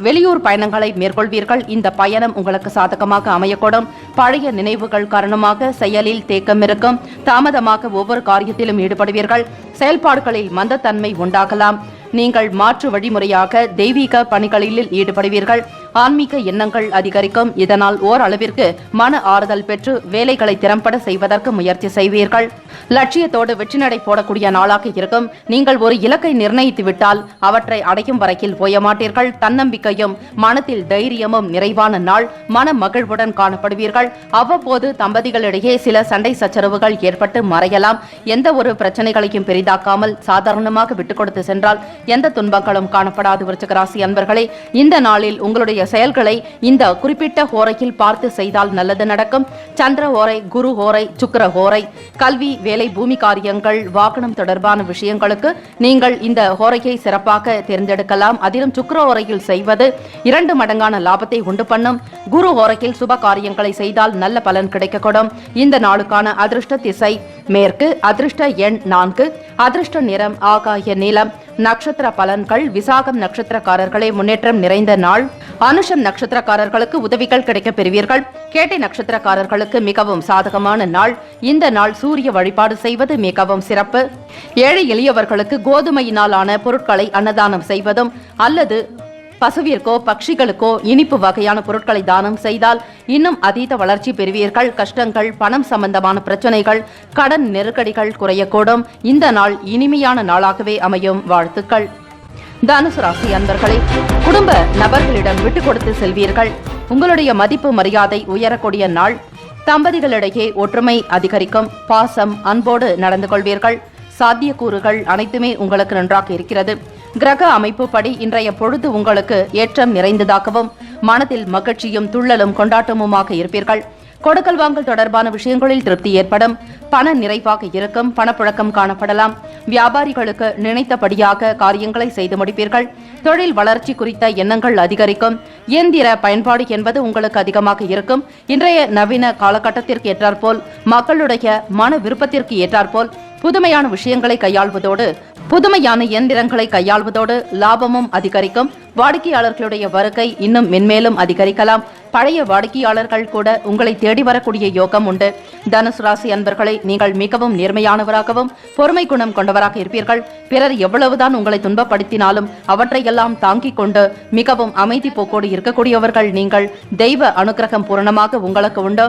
வெளியூர் பயணங்களை மேற்கொள்வீர்கள். இந்த பயணம் உங்களுக்கு சாதகமாக அமையக்கூடும். பழைய நினைவுகள் காரணமாக செயலில் தேக்கம் இருக்கும். தாமதமாக ஒவ்வொரு காரியத்திலும் ஈடுபடுவீர்கள். செயல்பாடுகளில் மந்தத்தன்மை உண்டாகலாம். நீங்கள் மாற்று வழிமுறையாக தெய்வீக பணிகளில் ஈடுபடுவீர்கள். ஆன்மீக எண்ணங்கள் அதிகரிக்கும். இதனால் ஓரளவிற்கு மன ஆறுதல் பெற்று வேலைகளை திறம்பட செய்வதற்கு முயற்சி செய்வீர்கள். லட்சியத்தோடு வெற்றி நடை போடக்கூடிய நாளாக இருக்கும். நீங்கள் ஒரு இலக்கை நிர்ணயித்துவிட்டால் அவற்றை அடையும் வரையில் போய மாட்டீர்கள். தன்னம்பிக்கையும் மனத்தில் தைரியமும் நிறைவான நாள். மன மகிழ்வுடன் காணப்படுவீர்கள். அவ்வப்போது தம்பதிகளிடையே சில சண்டை சச்சரவுகள் ஏற்பட்டு மறையலாம். எந்த ஒரு பிரச்சனைகளையும் பெரிதாக்காமல் சாதாரணமாக விட்டுக் கொடுத்து சென்றால் எந்த துன்பங்களும் காணப்படாது. விருச்சிக ராசி அன்பர்களே, இந்த நாளில் உங்களுடைய செயல்களை இந்த குறிப்பிட்ட ஹோரையில் பார்த்து செய்தால் நல்லது நடக்கும். சந்திர ஹோரை, குரு ஹோரை, சுக்கிர ஹோரை. கல்வி, வேலை, பூமி காரியங்கள், வாகனம் தொடர்பான விஷயங்களுக்கு நீங்கள் இந்த ஹோரையை சிறப்பாக தேர்ந்தெடுக்கலாம். அதிலும் சுக்கிர ஹோரையில் செய்வது 2 மடங்கான லாபத்தை உண்டு பண்ணும். குரு ஹோரையில் சுப காரியங்களை செய்தால் நல்ல பலன் கிடைக்கக்கூடும். இந்த நாளுக்கான அதிர்ஷ்ட திசை மேற்கு. அதிர்ஷ்ட எண் 4. அதிர்ஷ்ட நிறம் ஆகாய நீலம். நட்சத்திர பலன்கள். விசாகம் நட்சத்திரக்காரர்களே, முன்னேற்றம் நிறைந்த நாள். அனுஷம் நட்சத்திரக்காரர்களுக்கு உதவிகள் கிடைக்கப் பெறுவீர்கள். கேட்டை நட்சத்திரக்காரர்களுக்கு மிகவும் சாதகமான நாள். இந்த நாள் சூரிய வழிபாடு செய்வது மிகவும் சிறப்பு. ஏழை எளியவர்களுக்கு கோதுமையினாலான பொருட்களை அன்னதானம் செய்வதும் அல்லது பசுவிற்கோ பட்சிகளுக்கோ இனிப்பு வகையான பொருட்களை தானம் செய்தால் இன்னும் அதீத வளர்ச்சி பெறுவீர்கள். கஷ்டங்கள், பணம் சம்பந்தமான பிரச்சனைகள், கடன் நெருக்கடிகள் குறையக்கூடும். இந்த நாள் இனிமையான நாளாகவே அமையும். வாழ்த்துக்கள். தனுசு ராசி அன்பர்களே, குடும்ப நபர்களிடம் விட்டுக் கொடுத்து செல்வீர்கள். உங்களுடைய மதிப்பு மரியாதை உயரக்கூடிய நாள். தம்பதிகளிடையே ஒற்றுமை அதிகரிக்கும். பாசம், அன்போடு நடந்து கொள்வீர்கள். சாத்தியக்கூறுகள் அனைத்துமே உங்களுக்கு நன்றாக இருக்கிறது. கிரக அமைப்பு படி இன்றைய பொழுது உங்களுக்கு ஏற்றம் நிறைந்ததாகவும் மனதில் மகிழ்ச்சியும் துள்ளலும் கொண்டாட்டமுமாக இருப்பீர்கள். கொடுக்கல் வாங்கல் தொடர்பான விஷயங்களில் திருப்தி ஏற்படும். பண நிறைவாக இருக்கும். பணப்புழக்கம் காணப்படலாம். வியாபாரிகளுக்கு நினைத்தபடியாக காரியங்களை செய்து முடிப்பீர்கள். தொழில் வளர்ச்சி குறித்த எண்ணங்கள் அதிகரிக்கும். இயந்திர பயன்பாடு என்பது உங்களுக்கு அதிகமாக இருக்கும். இன்றைய நவீன காலகட்டத்திற்கு ஏற்றாற்போல் மக்களுடைய மன விருப்பத்திற்கு ஏற்றாற்போல் புதுமையான விஷயங்களை கையாள்வதோடு புதுமையான இயந்திரங்களை கையாள்வதோடு லாபமும் அதிகரிக்கும். வாடிக்கையாளர்களுடைய வருகை இன்னும் மென்மேலும் அதிகரிக்கலாம். பழைய வாடிக்கையாளர்கள் கூட உங்களை தேடி வரக்கூடிய யோகம் உண்டு. தனுசு ராசி அன்பர்களை, நீங்கள் மிகவும் நேர்மையானவராகவும் பொறுமை குணம் கொண்டவராக இருப்பீர்கள். பிறர் எவ்வளவுதான் உங்களை துன்பப்படுத்தினாலும் அவற்றையெல்லாம் தாங்கிக் கொண்டு மிகவும் அமைதி போக்கோடு இருக்கக்கூடியவர்கள் நீங்கள். தெய்வ அனுக்கிரகம் பூரணமாக உங்களுக்கு உண்டு.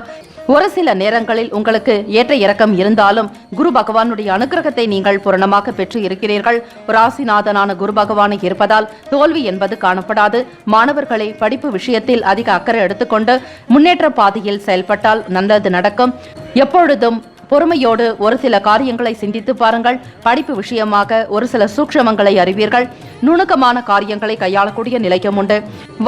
ஒரு சில நேரங்களில் உங்களுக்கு ஏற்ற இறக்கம் இருந்தாலும் குரு பகவானுடைய அனுக்கிரகத்தை நீங்கள் பூரணமாக பெற்று இருக்கிறீர்கள். ராசிநாதனான குரு பகவானை இருப்பதால் தோல்வி என்பது காணப்படாது. மாணவர்களை படிப்பு விஷயத்தில் அதிக அக்கறை எடுத்துக்கொண்டு முன்னேற்ற பாதையில் செயல்பட்டால் நல்லது நடக்கும். எப்பொழுதும் பொறுமையோடு ஒரு சில காரியங்களை சிந்தித்து பாருங்கள். படிப்பு விஷயமாக ஒரு சில சூக்ஷமங்களை அறிவீர்கள். நுணுக்கமான காரியங்களை கையாளக்கூடிய நிலையும் உண்டு.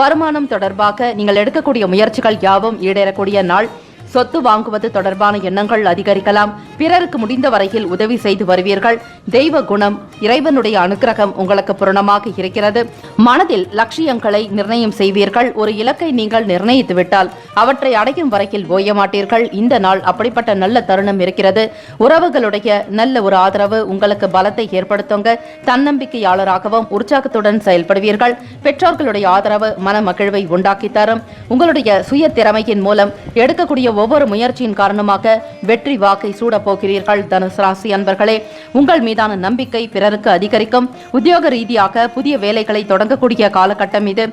வருமானம் தொடர்பாக நீங்கள் எடுக்கக்கூடிய முயற்சிகள் யாவும் ஈடேறக்கூடிய நாள். சொத்து வாங்குவது தொடர்பான எண்ணங்கள் அதிகரிக்கலாம். பிறருக்கு முடிந்த வரையில் உதவி செய்து வருவீர்கள். தெய்வ குணம், இறைவனுடைய அனுக்கிரகம் உங்களுக்கு பூரணமாக இருக்கிறது. மனதில் லட்சியங்களை நிர்ணயம் செய்வீர்கள். ஒரு இலக்கை நீங்கள் நிர்ணயித்து விட்டால் அவற்றை அடையும் வரையில் ஓய மாட்டீர்கள். இந்த நாள் அப்படிப்பட்ட நல்ல தருணம் இருக்கிறது. உறவுகளுடைய நல்ல ஒரு ஆதரவு உங்களுக்கு பலத்தை ஏற்படுத்துங்க. தன்னம்பிக்கையாளராகவும் உற்சாகத்துடன் செயல்படுவீர்கள். பெற்றோர்களுடைய ஆதரவு மன மகிழ்வை உண்டாக்கி தரும். உங்களுடைய சுய திறமையின் மூலம் எடுக்கக்கூடிய ஒவ்வொரு முயற்சியின் காரணமாக வெற்றி வாக்கை சூடப் போகிறீர்கள். தனுசு ராசி அன்பர்களே, உங்கள் மீதான நம்பிக்கை பிறருக்கு அதிகரிக்கும். உத்தியோக ரீதியாக புதிய வேலைகளை தொடங்கக்கூடிய காலகட்டம் இது.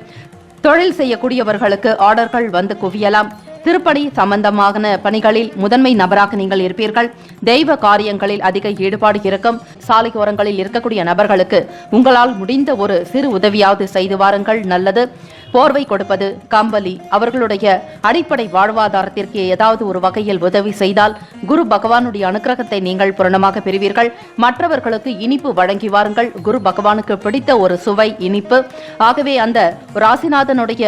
தொழில் செய்யக்கூடியவர்களுக்கு ஆர்டர்கள் வந்து குவியலாம். திருப்பணி சம்பந்தமான பணிகளில் முதன்மை நபராக நீங்கள் இருப்பீர்கள். தெய்வ காரியங்களில் அதிக ஈடுபாடு இருக்கும். சாலையோரங்களில் இருக்கக்கூடிய நபர்களுக்கு உங்களால் முடிந்த ஒரு சிறு உதவியாவது செய்து வாருங்கள், நல்லது. போர்வை கொடுப்பது, கம்பளி, அவர்களுடைய அடிப்படை வாழ்வாதாரத்திற்கு ஏதாவது ஒரு வகையில் உதவி செய்தால் குரு பகவானுடைய அனுக்கிரகத்தை நீங்கள் பூரணமாக பெறுவீர்கள். மற்றவர்களுக்கு இனிப்பு வழங்கி வாருங்கள். குரு பகவானுக்கு பிடித்த ஒரு சுவை இனிப்பு. ஆகவே அந்த ராசிநாதனுடைய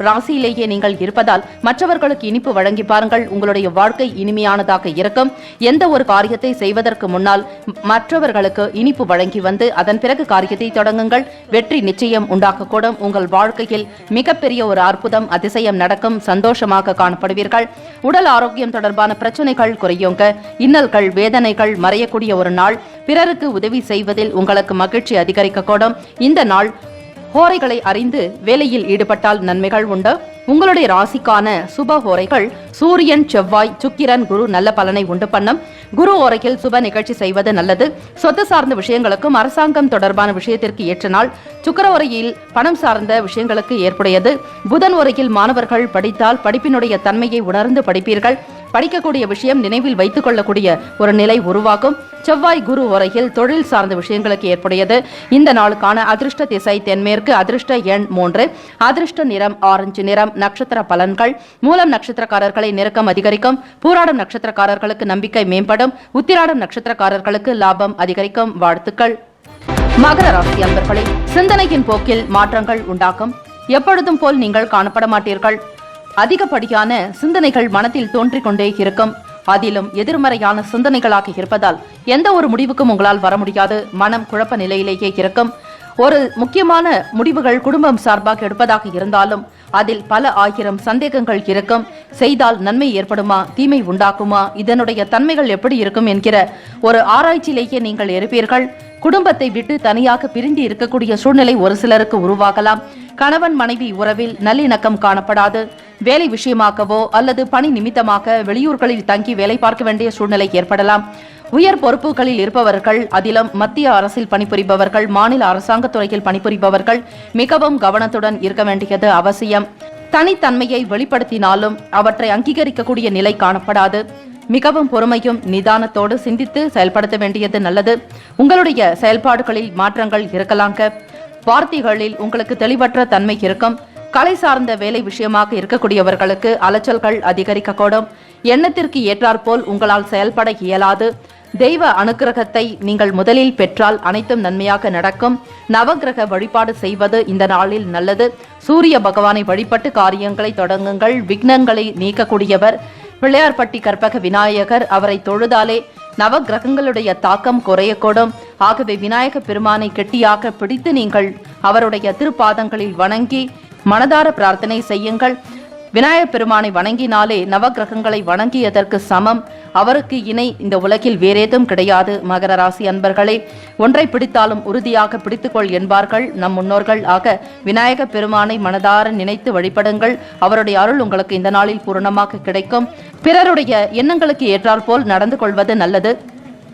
ராசியிலேயே நீங்கள் இருப்பதால் மற்றவர்களுக்கு இனிப்பு வழங்கி பாருங்கள். உங்களுடைய வாழ்க்கை இனிமையானதாக இருக்கும். எந்த ஒரு காரியத்தை செய்வதற்கு முன்னால் மற்றவர்களுக்கு இனிப்பு வழங்கி வந்து அதன் பிறகு காரியத்தை தொடங்குங்கள். வெற்றி நிச்சயம் உண்டாக்கக்கூடும். உங்கள் வாழ்க்கையில் மிகப்பெரிய ஒரு அற்புதம், அதிசயம் நடக்கும். சந்தோஷமாக காணப்படுவீர்கள். உடல் ஆரோக்கியம் தொடர்பான பிரச்சனைகள் குறையுங்க. இன்னல்கள், வேதனைகள் மறையக்கூடிய ஒரு நாள். பிறருக்கு உதவி செய்வதில் உங்களுக்கு மகிழ்ச்சி அதிகரிக்கக்கூடும். இந்த நாள் ஹோரைகளை அறிந்து வேலையில் ஈடுபட்டால் நன்மைகள் உண்டு. உங்களுடைய ராசிக்கான சுப ஹோரைகள் சூரியன், செவ்வாய், சுக்கிரன், குரு நல்ல பலனை உண்டு பண்ணும். குரு ஓரையில் சுப நிகழ்ச்சி செய்வது நல்லது. சொத்து சார்ந்த விஷயங்களுக்கும் அரசாங்கம் தொடர்பான விஷயத்திற்கு ஏற்ற நாள். சுக்கிர ஓரையில் பணம் சார்ந்த விஷயங்களுக்கு ஏற்புடையது. புதன் ஓரையில் மாணவர்கள் படித்தால் படிப்பினுடைய தன்மையை உணர்ந்து படிப்பீர்கள். படிக்கக்கூடிய விஷயம் நினைவில் வைத்துக் கொள்ளக்கூடிய ஒரு நிலை உருவாகும். செவ்வாய், குரு ஓரையில் தொழில் சார்ந்த விஷயங்களுக்கு ஏற்புடையது. இந்த நாளுக்கான அதிர்ஷ்ட திசை தென்மேற்கு. அதிர்ஷ்ட எண் 3. அதிர்ஷ்ட நிறம் ஆரஞ்சு நிறம். நட்சத்திர பலன்கள்: மூலம் நட்சத்திரக்காரர்களை நெருக்கம் அதிகரிக்கும். பூராடம் நட்சத்திரக்காரர்களுக்கு நம்பிக்கை மேம்படும். உத்திராடம் நட்சத்திரக்காரர்களுக்கு லாபம் அதிகரிக்கும். வாழ்த்துக்கள். மகர ராசி அன்பர்களே, சிந்தனையின் போக்கில் மாற்றங்கள் உண்டாகும். எப்பொழுதும் போல் நீங்கள் காணப்பட மாட்டீர்கள். அதிகப்படியான சிந்தனைகள் மனத்தில் தோன்றிக் கொண்டே இருக்கும். அதிலும் எதிர்மறையான சிந்தனைகளாக இருப்பதால் எந்த ஒரு முடிவுக்கும் உங்களால் வர முடியாது. மனம் குழப்ப நிலையிலேயே இருக்கும். ஒரு முக்கியமான முடிவுகள் குடும்பம் சார்பாக எடுப்பதாக இருந்தாலும் அதில் பல ஆயிரம் சந்தேகங்கள் இருக்கும். செய்தால் நன்மை ஏற்படுமா, தீமை உண்டாக்குமா, இதனுடைய தன்மைகள் எப்படி இருக்கும் என்கிற ஒரு ஆராய்ச்சியிலேயே நீங்கள் இருப்பீர்கள். குடும்பத்தை விட்டு தனியாக பிரிந்து இருக்கக்கூடிய சூழ்நிலை ஒரு சிலருக்கு உருவாகலாம். கணவன் மனைவி உறவில் நல்லிணக்கம் காணப்படாது. வேலை விஷயமாகவோ அல்லது பணி நிமித்தமாக வெளியூர்களில் தங்கி வேலை பார்க்க வேண்டிய சூழ்நிலை ஏற்படலாம். உயர் பொறுப்புகளில் இருப்பவர்கள், அதிலும் மத்திய அரசில் பணிபுரிபவர்கள், மாநில அரசாங்க துறையில் பணிபுரிபவர்கள் மிகவும் கவனத்துடன் இருக்க வேண்டியது அவசியம். தனித்தன்மையை வெளிப்படுத்தினாலும் அவற்றை அங்கீகரிக்கக்கூடிய நிலை காணப்படாது. மிகவும் பொறுமையும் நிதானத்தோடு சிந்தித்து செயல்படுத்த வேண்டியது நல்லது. உங்களுடைய செயல்பாடுகளில் மாற்றங்கள் இருக்கலாங்க. வார்த்தைகளில் உங்களுக்கு தெளிவற்ற தன்மை இருக்கும். கலை சார்ந்த வேலை விஷயமாக இருக்கக்கூடியவர்களுக்கு அலைச்சல்கள் அதிகரிக்கக்கூடும். எண்ணத்திற்கு ஏற்றாற்போல் உங்களால் செயல்பட இயலாது. தெய்வ அனுக்கிரகத்தை நீங்கள் முதலில் பெற்றால் அனைத்தும் நன்மையாக நடக்கும். நவக்கிரக வழிபாடு செய்வது இந்த நாளில் நல்லது. சூரிய பகவானை வழிபட்டு காரியங்களை தொடங்குங்கள். விக்னங்களை நீக்கக்கூடியவர் பிள்ளையார்பட்டி கற்பக விநாயகர். அவரை தொழுதாலே நவக்கிரகங்களுடைய தாக்கம் குறையக்கூடும். ஆகவே விநாயக பெருமானை கெட்டியாக பிடித்து நீங்கள் அவருடைய திருப்பாதங்களில் வணங்கி மனதார பிரார்த்தனை செய்யுங்கள். விநாயகப் பெருமானை வணங்கினாலே நவக்கிரகங்களை வணங்கியதற்கு சமம். அவருக்கு இணை இந்த உலகில் வேறேதும் கிடையாது. மகர ராசி அன்பர்களே, ஒன்றை பிடித்தாலும் உறுதியாக பிடித்துக்கொள் என்பார்கள் நம் முன்னோர்கள். ஆக விநாயக பெருமானை மனதார நினைத்து வழிபடுங்கள். அவருடைய அருள் உங்களுக்கு இந்த நாளில் பூரணமாக கிடைக்கும். பிறருடைய எண்ணங்களுக்கு ஏற்றாற்போல் நடந்து கொள்வது நல்லது.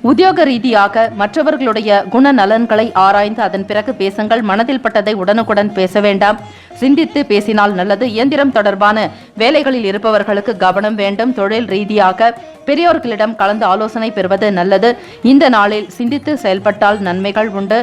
உத்தியோக ரீதியாக மற்றவர்களுடைய குணநலன்களை ஆராய்ந்து அதன் பிறகு பேசுங்கள். மனதில் பட்டதை உடனுக்குடன் பேச வேண்டாம். சிந்தித்து பேசினால் நல்லது. இயந்திரம் தொடர்பான வேலைகளில் இருப்பவர்களுக்கு கவனம் வேண்டும். தொழில் ரீதியாக பெரியோர்களிடம் கலந்து ஆலோசனை பெறுவது நல்லது. இந்த நாளில் சிந்தித்து செயல்பட்டால் நன்மைகள் உண்டு.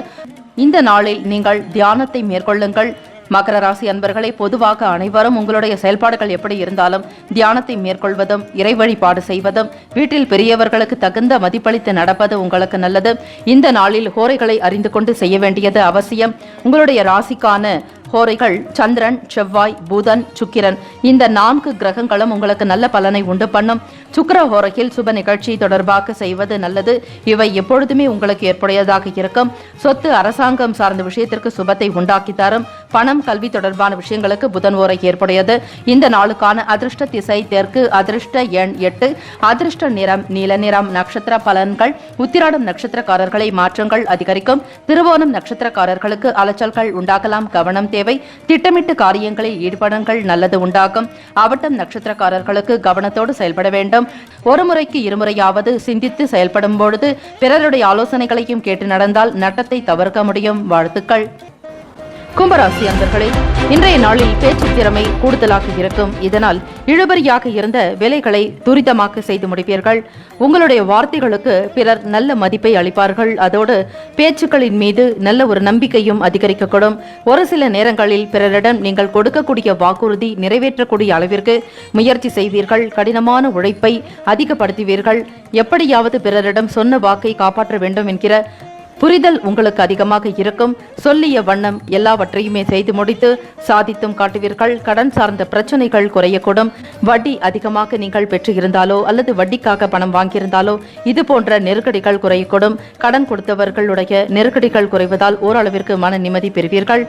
இந்த நாளில் நீங்கள் தியானத்தை மேற்கொள்ளுங்கள். மகர ராசி அன்பர்களை, பொதுவாக அனைவரும் உங்களுடைய செயல்பாடுகள் எப்படி இருந்தாலும் தியானத்தை மேற்கொள்வதும் இறை வழிபாடு செய்வதும் வீட்டில் பெரியவர்களுக்கு தகுந்த மதிப்பளித்து நடப்பது உங்களுக்கு நல்லது. இந்த நாளில் ஹோரைகளை அறிந்து கொண்டு செய்ய வேண்டியது அவசியம். உங்களுடைய ராசிக்கான ஹோரைகள் சந்திரன், செவ்வாய், புதன், சுக்கிரன். இந்த 4 கிரகங்களும் உங்களுக்கு நல்ல பலனை உண்டு பண்ணும். சுக்கிர ஹோரையில் சுப நிகழ்ச்சி தொடர்பாக செய்வது நல்லது. இவை எப்பொழுதுமே உங்களுக்கு ஏற்புடையதாக இருக்கும். சொத்து, அரசாங்கம் சார்ந்த விஷயத்திற்கு சுபத்தை உண்டாக்கி தரும். பணம், கல்வி தொடர்பான விஷயங்களுக்கு புதன் ஓரை ஏற்புடையது. இந்த நாளுக்கான அதிர்ஷ்ட திசை தெற்கு, அதிர்ஷ்ட எண் 8, அதிர்ஷ்ட நிறம் நீல நிறம். நட்சத்திர பலன்கள்: உத்திராடம் நட்சத்திரக்காரர்களை மாற்றங்கள் அதிகரிக்கும். திருவோணம் நட்சத்திரக்காரர்களுக்கு அலைச்சல்கள் உண்டாகலாம், கவனம் தேவை. திட்டமிட்டு காரியங்களில் ஈடுபடுங்கள், நல்லது உண்டாகும். அவிட்டம் நட்சத்திரக்காரர்களுக்கு கவனத்தோடு செயல்பட வேண்டும். ஒரு முறைக்கு இருமுறையாவது சிந்தித்து செயல்படும் பொழுது பிறருடைய ஆலோசனைகளையும் கேட்டு நடந்தால் நட்டத்தை தவிர்க்க முடியும். வாழ்த்துக்கள். கும்பராசி அன்பர்களே, இன்றைய நாளில் பேச்சு திறமை கூடுதலாக இருக்கும். இதனால் இழுபறியாக இருந்த வேலைகளை துரிதமாக செய்து முடிப்பீர்கள். உங்களுடைய வார்த்தைகளுக்கு பிறர் நல்ல மதிப்பை அளிப்பார்கள். அதோடு பேச்சுக்களின் மீது நல்ல ஒரு நம்பிக்கையும் அதிகரிக்கக்கூடும். ஒரு சில நேரங்களில் பிறரிடம் நீங்கள் கொடுக்கக்கூடிய வாக்குறுதி நிறைவேற்றக்கூடிய அளவிற்கு முயற்சி செய்வீர்கள். கடினமான உழைப்பை அதிகப்படுத்துவீர்கள். எப்படியாவது பிறரிடம் சொன்ன வாக்கை காப்பாற்ற வேண்டும் என்கிற புரிதல் உங்களுக்கு அதிகமாக இருக்கும். சொல்லிய வண்ணம் எல்லாவற்றையுமே செய்து முடித்து சாதித்தும் காட்டுவீர்கள். கடன் சார்ந்த பிரச்சனைகள் குறையக்கூடும். வட்டி அதிகமாக நீங்கள் பெற்று இருந்தாலோ அல்லது வட்டிக்காக பணம் வாங்கியிருந்தாலோ இது போன்ற நெருக்கடிகள் குறையக்கூடும். கடன் கொடுத்தவர்களுடைய நெருக்கடிகள் குறைவதால் ஓரளவிற்கு மன நிம்மதி பெறுவீர்கள்.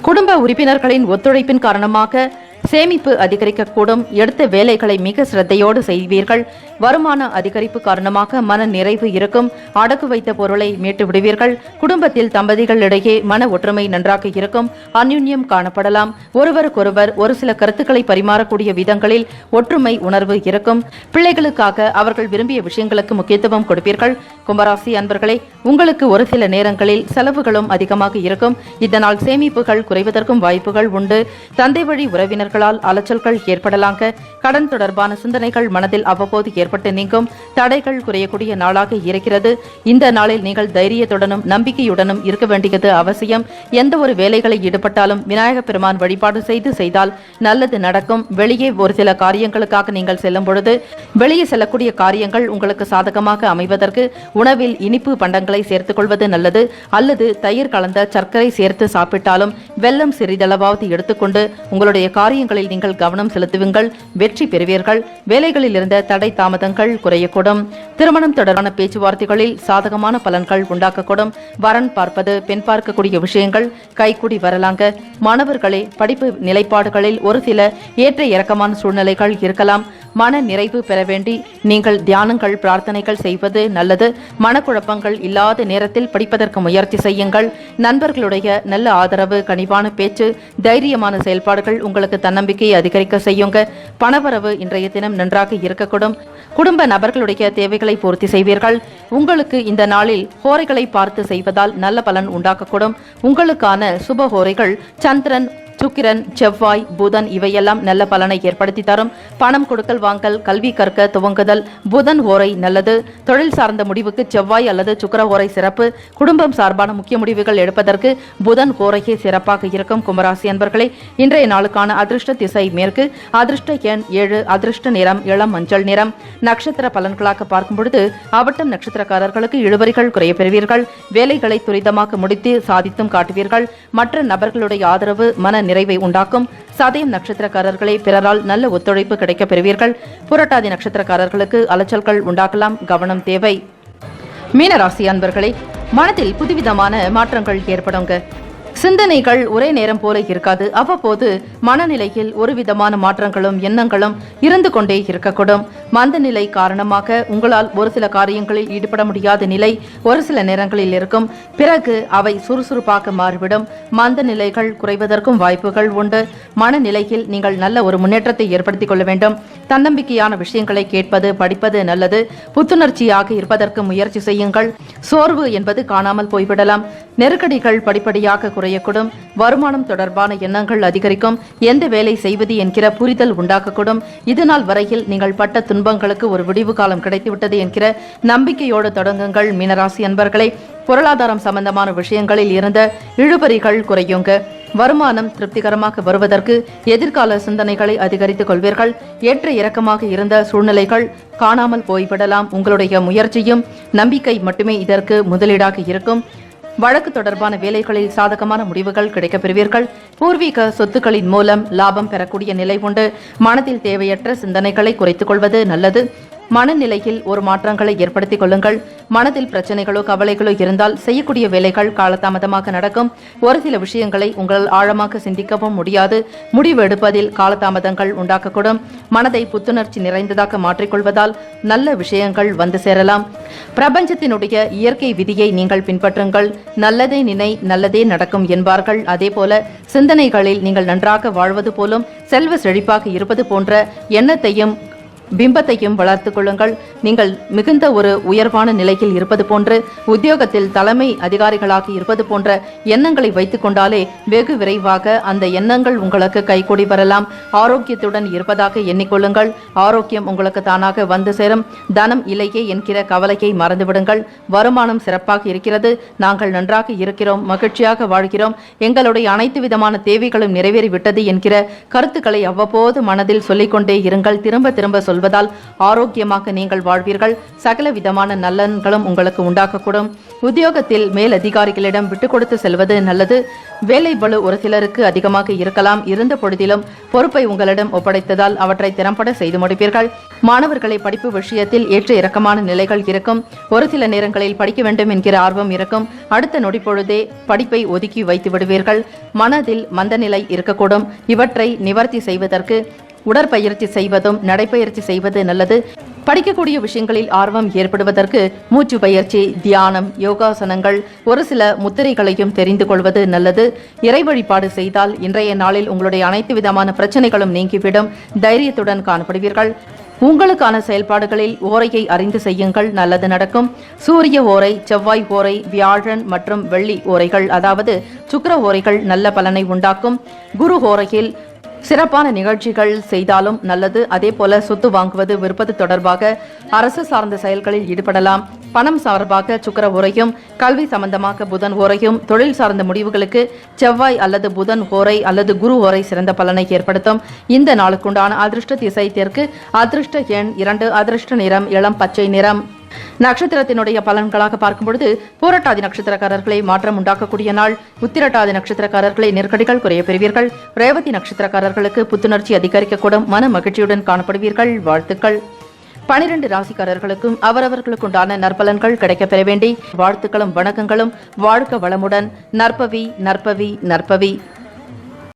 குடும்ப உறுப்பினர்களின் ஒத்துழைப்பின் காரணமாக சேமிப்பு அதிகரிக்கக்கூடும். எடுத்த வேலைகளை மிக சிரத்தையோடு செய்வீர்கள். வருமான அதிகரிப்பு காரணமாக மன நிறைவு இருக்கும். அடகு வைத்த பொருளை மீட்டு விடுவீர்கள். குடும்பத்தில் தம்பதிகளிடையே மன ஒற்றுமை நன்றாக இருக்கும். அந்யுன்யம் காணப்படலாம். ஒருவருக்கொருவர் ஒரு சில கருத்துக்களை பரிமாறக்கூடிய விதங்களில் ஒற்றுமை உணர்வு இருக்கும். பிள்ளைகளுக்காக அவர்கள் விரும்பிய விஷயங்களுக்கு முக்கியத்துவம் கொடுப்பீர்கள். கும்பராசி அன்பர்களே, உங்களுக்கு ஒரு சில நேரங்களில் செலவுகளும் அதிகமாக இருக்கும். இதனால் சேமிப்புகள் குறைவதற்கும் வாய்ப்புகள் உண்டு. தந்தை வழி உறவினர்களால் அலைச்சல்கள் ஏற்படலாங்க. கடன் தொடர்பான சிந்தனைகள் மனதில் அவ்வப்போது ஏற்பட்டு நீங்கும். தடைகள் குறையக்கூடிய நாளாக இருக்கிறது. இந்த நாளில் நீங்கள் தைரியத்துடனும் நம்பிக்கையுடனும் இருக்க வேண்டியது அவசியம். எந்த ஒரு வேலைகளை ஈடுபட்டாலும் விநாயகப் பெருமான் வழிபாடு செய்தால் நல்லது நடக்கும். வெளியே ஒரு சில காரியங்களுக்காக நீங்கள் செல்லும் பொழுது வெளியே செல்லக்கூடிய காரியங்கள் உங்களுக்கு சாதகமாக அமைவதற்கு உணவில் இனிப்பு பண்டங்களை சேர்த்துக் கொள்வது நல்லது. அல்லது தயிர் கலந்த சர்க்கரை சேர்த்து சாப்பிட்டாலும் வெல்லம் சிறிதளவாவது எடுத்துக்கொண்டு உங்களுடைய காரியங்களில் நீங்கள் கவனம் செலுத்துவீர்கள். வெற்றி பெறுவீர்கள். வேலைகளில் இருந்த தடை தாமதங்கள் குறையக்கூடும். திருமணம் தொடர்பான பேச்சுவார்த்தைகளில் சாதகமான பலன்கள் உண்டாக்கக்கூடும். வரன் பார்ப்பது, பெண் பார்க்கக்கூடிய விஷயங்கள் கைகூடி வரலாங்க. மாணவர்களே, படிப்பு நிலைப்பாடுகளில் ஒரு சில ஏற்ற இறக்கமான சூழ்நிலைகள் இருக்கலாம். மன நிறைவு பெற வேண்டி நீங்கள் தியானங்கள், பிரார்த்தனைகள் செய்வது நல்லது. மனக்குழப்பங்கள் இல்லாத நேரத்தில் படிப்பதற்கு முயற்சி செய்யுங்கள். நண்பர்களுடைய நல்ல ஆதரவு, கனிவான பேச்சு, தைரியமான செயல்பாடுகள் உங்களுக்கு தன்னம்பிக்கையை அதிகரிக்க செய்யுங்க. பணவரவு இன்றைய தினம் நன்றாக இருக்கக்கூடும். குடும்ப நபர்களுடைய தேவைகளை பூர்த்தி செய்வீர்கள். உங்களுக்கு இந்த நாளில் ஹோரைகளை பார்த்து செய்வதால் நல்ல பலன் உண்டாக்கக்கூடும். உங்களுக்கான சுப ஹோரைகள் சந்திரன், சுக்கிரன், செவ்வாய், புதன் இவையெல்லாம் நல்ல பலனை ஏற்படுத்தி தரும். பணம் கொடுக்கல் வாங்கல், கல்வி கற்க துவங்குதல், புதன் ஓரை நல்லது. தொழில் சார்ந்த முடிவுக்கு செவ்வாய் அல்லது சுக்கிர ஓரை சிறப்பு. குடும்பம் சார்பான முக்கிய முடிவுகள் எடுப்பதற்கு புதன் ஓரையே சிறப்பாக இருக்கும். கும்பராசி அன்பர்களே, இன்றைய நாளுக்கான அதிர்ஷ்ட திசை மேற்கு, அதிர்ஷ்ட எண் 7, அதிர்ஷ்ட நிறம் இளம் மஞ்சள் நிறம். நட்சத்திர பலன்களாக பார்க்கும் பொழுது அவிட்டம் நட்சத்திரக்காரர்களுக்கு இழுபறிகள் குறைய பெறுவீர்கள். வேலைகளை துரிதமாக முடித்து சாதித்தும் காட்டுவீர்கள். மற்ற நபர்களுடைய ஆதரவு மன நிறைவை உண்டாக்கும். சதயம் நட்சத்திரக்காரர்களை பிறரால் நல்ல ஒத்துழைப்பு கிடைக்கப் பெறுவீர்கள். புரட்டாதி நட்சத்திரக்காரர்களுக்கு அலைச்சல்கள் உண்டாகலாம், கவனம் தேவை. மீனராசி அன்பர்களே, மனதில் புதுவிதமான மாற்றங்கள் ஏற்படுங்க. சிந்தனைகள் ஒரே நேரம் போல இருக்காது. அவ்வப்போது மனநிலையில் ஒரு விதமான மாற்றங்களும் எண்ணங்களும் இருந்து கொண்டே இருக்கக்கூடும். மந்த நிலை காரணமாக உங்களால் ஒரு சில காரியங்களில் ஈடுபட முடியாத நிலை ஒரு சில நேரங்களில் இருக்கும். பிறகு அவை சுறுசுறுப்பாக மாறிவிடும். மந்த நிலைகள் குறைவதற்கும் வாய்ப்புகள் உண்டு. மனநிலையில் நீங்கள் நல்ல ஒரு முன்னேற்றத்தை ஏற்படுத்திக் கொள்ள வேண்டும். தன்னம்பிக்கையான விஷயங்களை கேட்பது, படிப்பது நல்லது. புத்துணர்ச்சியாக இருப்பதற்கு முயற்சி செய்யுங்கள். சோர்வு என்பது காணாமல் போய்விடலாம். நெருக்கடிகள் படிப்படியாக குறையக்கூடும். வருமானம் தொடர்பான எண்ணங்கள் அதிகரிக்கும். எந்த வேலை செய்வது என்கிற புரிதல் உண்டாக்கக்கூடும். இதுநாள் வரையில் நீங்கள் பட்ட துன்பங்களுக்கு ஒரு விடிவு காலம் கிடைத்துவிட்டது என்கிற நம்பிக்கையோடு தொடங்குங்கள். மீனராசி அன்பர்களே, பொருளாதாரம் சம்பந்தமான விஷயங்களில் இருந்த இழுபறிகள் குறையுங்க. வருமானம் திருப்திகரமாக வருவதற்கு எதிர்கால சிந்தனைகளை அதிகரித்துக் கொள்வீர்கள். ஏற்ற இறக்கமாக இருந்த சூழ்நிலைகள் காணாமல் போய்விடலாம். உங்களுடைய முயற்சியும் நம்பிக்கை மட்டுமே இதற்கு முதலீடாக இருக்கும். வழக்கு தொடர்பான வேலைகளில் சாதகமான முடிவுகள் கிடைக்கப் பெறுவீர்கள். பூர்வீக சொத்துக்களின் மூலம் லாபம் பெறக்கூடிய நிலை உண்டு. மனதில் தேவையற்ற சிந்தனைகளை குறைத்துக் கொள்வது நல்லது. மனநிலையில் ஒரு மாற்றங்களை ஏற்படுத்திக் கொள்ளுங்கள். மனதில் பிரச்சனைகளோ கவலைகளோ இருந்தால் செய்யக்கூடிய வேலைகள் காலதாமதமாக நடக்கும். ஒரு சில விஷயங்களை உங்களால் ஆழமாக சிந்திக்கவும் முடியாது. முடிவு எடுப்பதில் காலதாமதங்கள் உண்டாக்கக்கூடும். மனதை புத்துணர்ச்சி நிறைந்ததாக மாற்றிக்கொள்வதால் நல்ல விஷயங்கள் வந்து சேரலாம். பிரபஞ்சத்தினுடைய இயற்கை விதியை நீங்கள் பின்பற்றுங்கள். நல்லதே நினை, நல்லதே நடக்கும் என்பார்கள். அதேபோல சிந்தனைகளில் நீங்கள் நன்றாக வாழ்வது போலும் செல்வ செழிப்பாக இருப்பது போன்ற எண்ணத்தையும் பிம்பத்தையும் வளர்த்துக் கொள்ளுங்கள். நீங்கள் மிகுந்த ஒரு உயர்வான நிலையில் இருப்பது போன்று, உத்தியோகத்தில் தலைமை அதிகாரிகளாக இருப்பது போன்ற எண்ணங்களை வைத்துக் கொண்டாலே வெகு விரைவாக அந்த எண்ணங்கள் உங்களுக்கு கைகூடி வரலாம். ஆரோக்கியத்துடன் இருப்பதாக எண்ணிக்கொள்ளுங்கள். ஆரோக்கியம் உங்களுக்கு தானாக வந்து சேரும். தனம் இல்லையே என்கிற கவலையை மறந்துவிடுங்கள். வருமானம் சிறப்பாக இருக்கிறது. நாங்கள் நன்றாக இருக்கிறோம், மகிழ்ச்சியாக வாழ்கிறோம், எங்களுடைய அனைத்து விதமான தேவைகளும் நிறைவேறிவிட்டது என்கிற கருத்துக்களை அவ்வப்போது மனதில் சொல்லிக்கொண்டே இருங்கள். திரும்ப திரும்ப சொல்வதால் ஆரோக்கியமாக நீங்கள் வாழ்வீர்கள். சகல விதமான நலன்களும் உங்களுக்கு உண்டாக்கக்கூடும். உத்தியோகத்தில் மேல் அதிகாரிகளிடம் விட்டுக் கொடுத்து செல்வது நல்லது. வேலை பளு ஒரு சிலருக்கு அதிகமாக இருக்கலாம். இருந்த பொழுதிலும் பொறுப்பை உங்களிடம் ஒப்படைத்ததால் அவற்றை திறம்பட செய்து முடிப்பீர்கள். மாணவர்களை படிப்பு விஷயத்தில் ஏற்ற இறக்கமான நிலைகள் இருக்கும். ஒரு சில நேரங்களில் படிக்க வேண்டும் என்கிற ஆர்வம் இருக்கும். அடுத்த நொடி பொழுதே படிப்பை ஒதுக்கி வைத்து விடுவீர்கள். மனதில் மந்தநிலை இருக்கக்கூடும். இவற்றை நிவர்த்தி செய்வதற்கு உடற்பயிற்சி செய்வதும் நடைப்பயிற்சி செய்வது நல்லது. படிக்கக்கூடிய விஷயங்களில் ஆர்வம் ஏற்படுவதற்கு மூச்சு பயிற்சி, தியானம், யோகாசனங்கள், ஒரு சில முத்திரைகளையும் தெரிந்து கொள்வது நல்லது. இறை வழிபாடு செய்தால் இன்றைய நாளில் உங்களுடைய அனைத்து விதமான பிரச்சனைகளும் நீங்கிவிடும். தைரியத்துடன் காணப்படுவீர்கள். உங்களுக்கான செயல்பாடுகளில் ஓரையை அறிந்து செய்யுங்கள், நல்லது நடக்கும். சூரிய ஓரை, செவ்வாய் ஓரை, வியாழன் மற்றும் வெள்ளி ஓரைகள், அதாவது சுக்கிர ஓரைகள் நல்ல பலனை உண்டாக்கும். குரு ஓரையில் சிறப்பான நிகழ்ச்சிகள் செய்தாலும் நல்லது. அதே போல சொத்து வாங்குவது, விற்பது தொடர்பாக அரசு சார்ந்த செயல்களில் ஈடுபடலாம். பணம் சார்பாக சுக்கிர ஓரையும், கல்வி சம்பந்தமாக புதன் ஓரையும், தொழில் சார்ந்த முடிவுகளுக்கு செவ்வாய் அல்லது புதன் ஓரை அல்லது குரு ஓரை சிறந்த பலனை ஏற்படுத்தும். இந்த நாளுக்குண்டான அதிர்ஷ்ட திசை தெற்கு, அதிர்ஷ்ட எண் 2, அதிர்ஷ்ட நிறம் இளம் பச்சை நிறம். நட்சத்திரத்தினுடைய பலன்களாக பார்க்கும் பொழுது பூரட்டாதி நட்சத்திரக்காரர்களை மாற்றம் உண்டாக்கக்கூடிய நாள். உத்திரட்டாதி நட்சத்திரக்காரர்களை நெருக்கடிகள் குறைய பெறுவீர்கள். ரேவதி நட்சத்திரக்காரர்களுக்கு புத்துணர்ச்சி அதிகரிக்கக்கூடும். மன மகிழ்ச்சியுடன் காணப்படுவீர்கள். வாழ்த்துக்கள். 12 ராசிக்காரர்களுக்கும் அவரவர்களுக்குண்டான நற்பலன்கள் கிடைக்கப் பெற வேண்டி வாழ்த்துக்களும் வணக்கங்களும். வாழ்க வளமுடன். நற்பவி நற்பவி நற்பவி.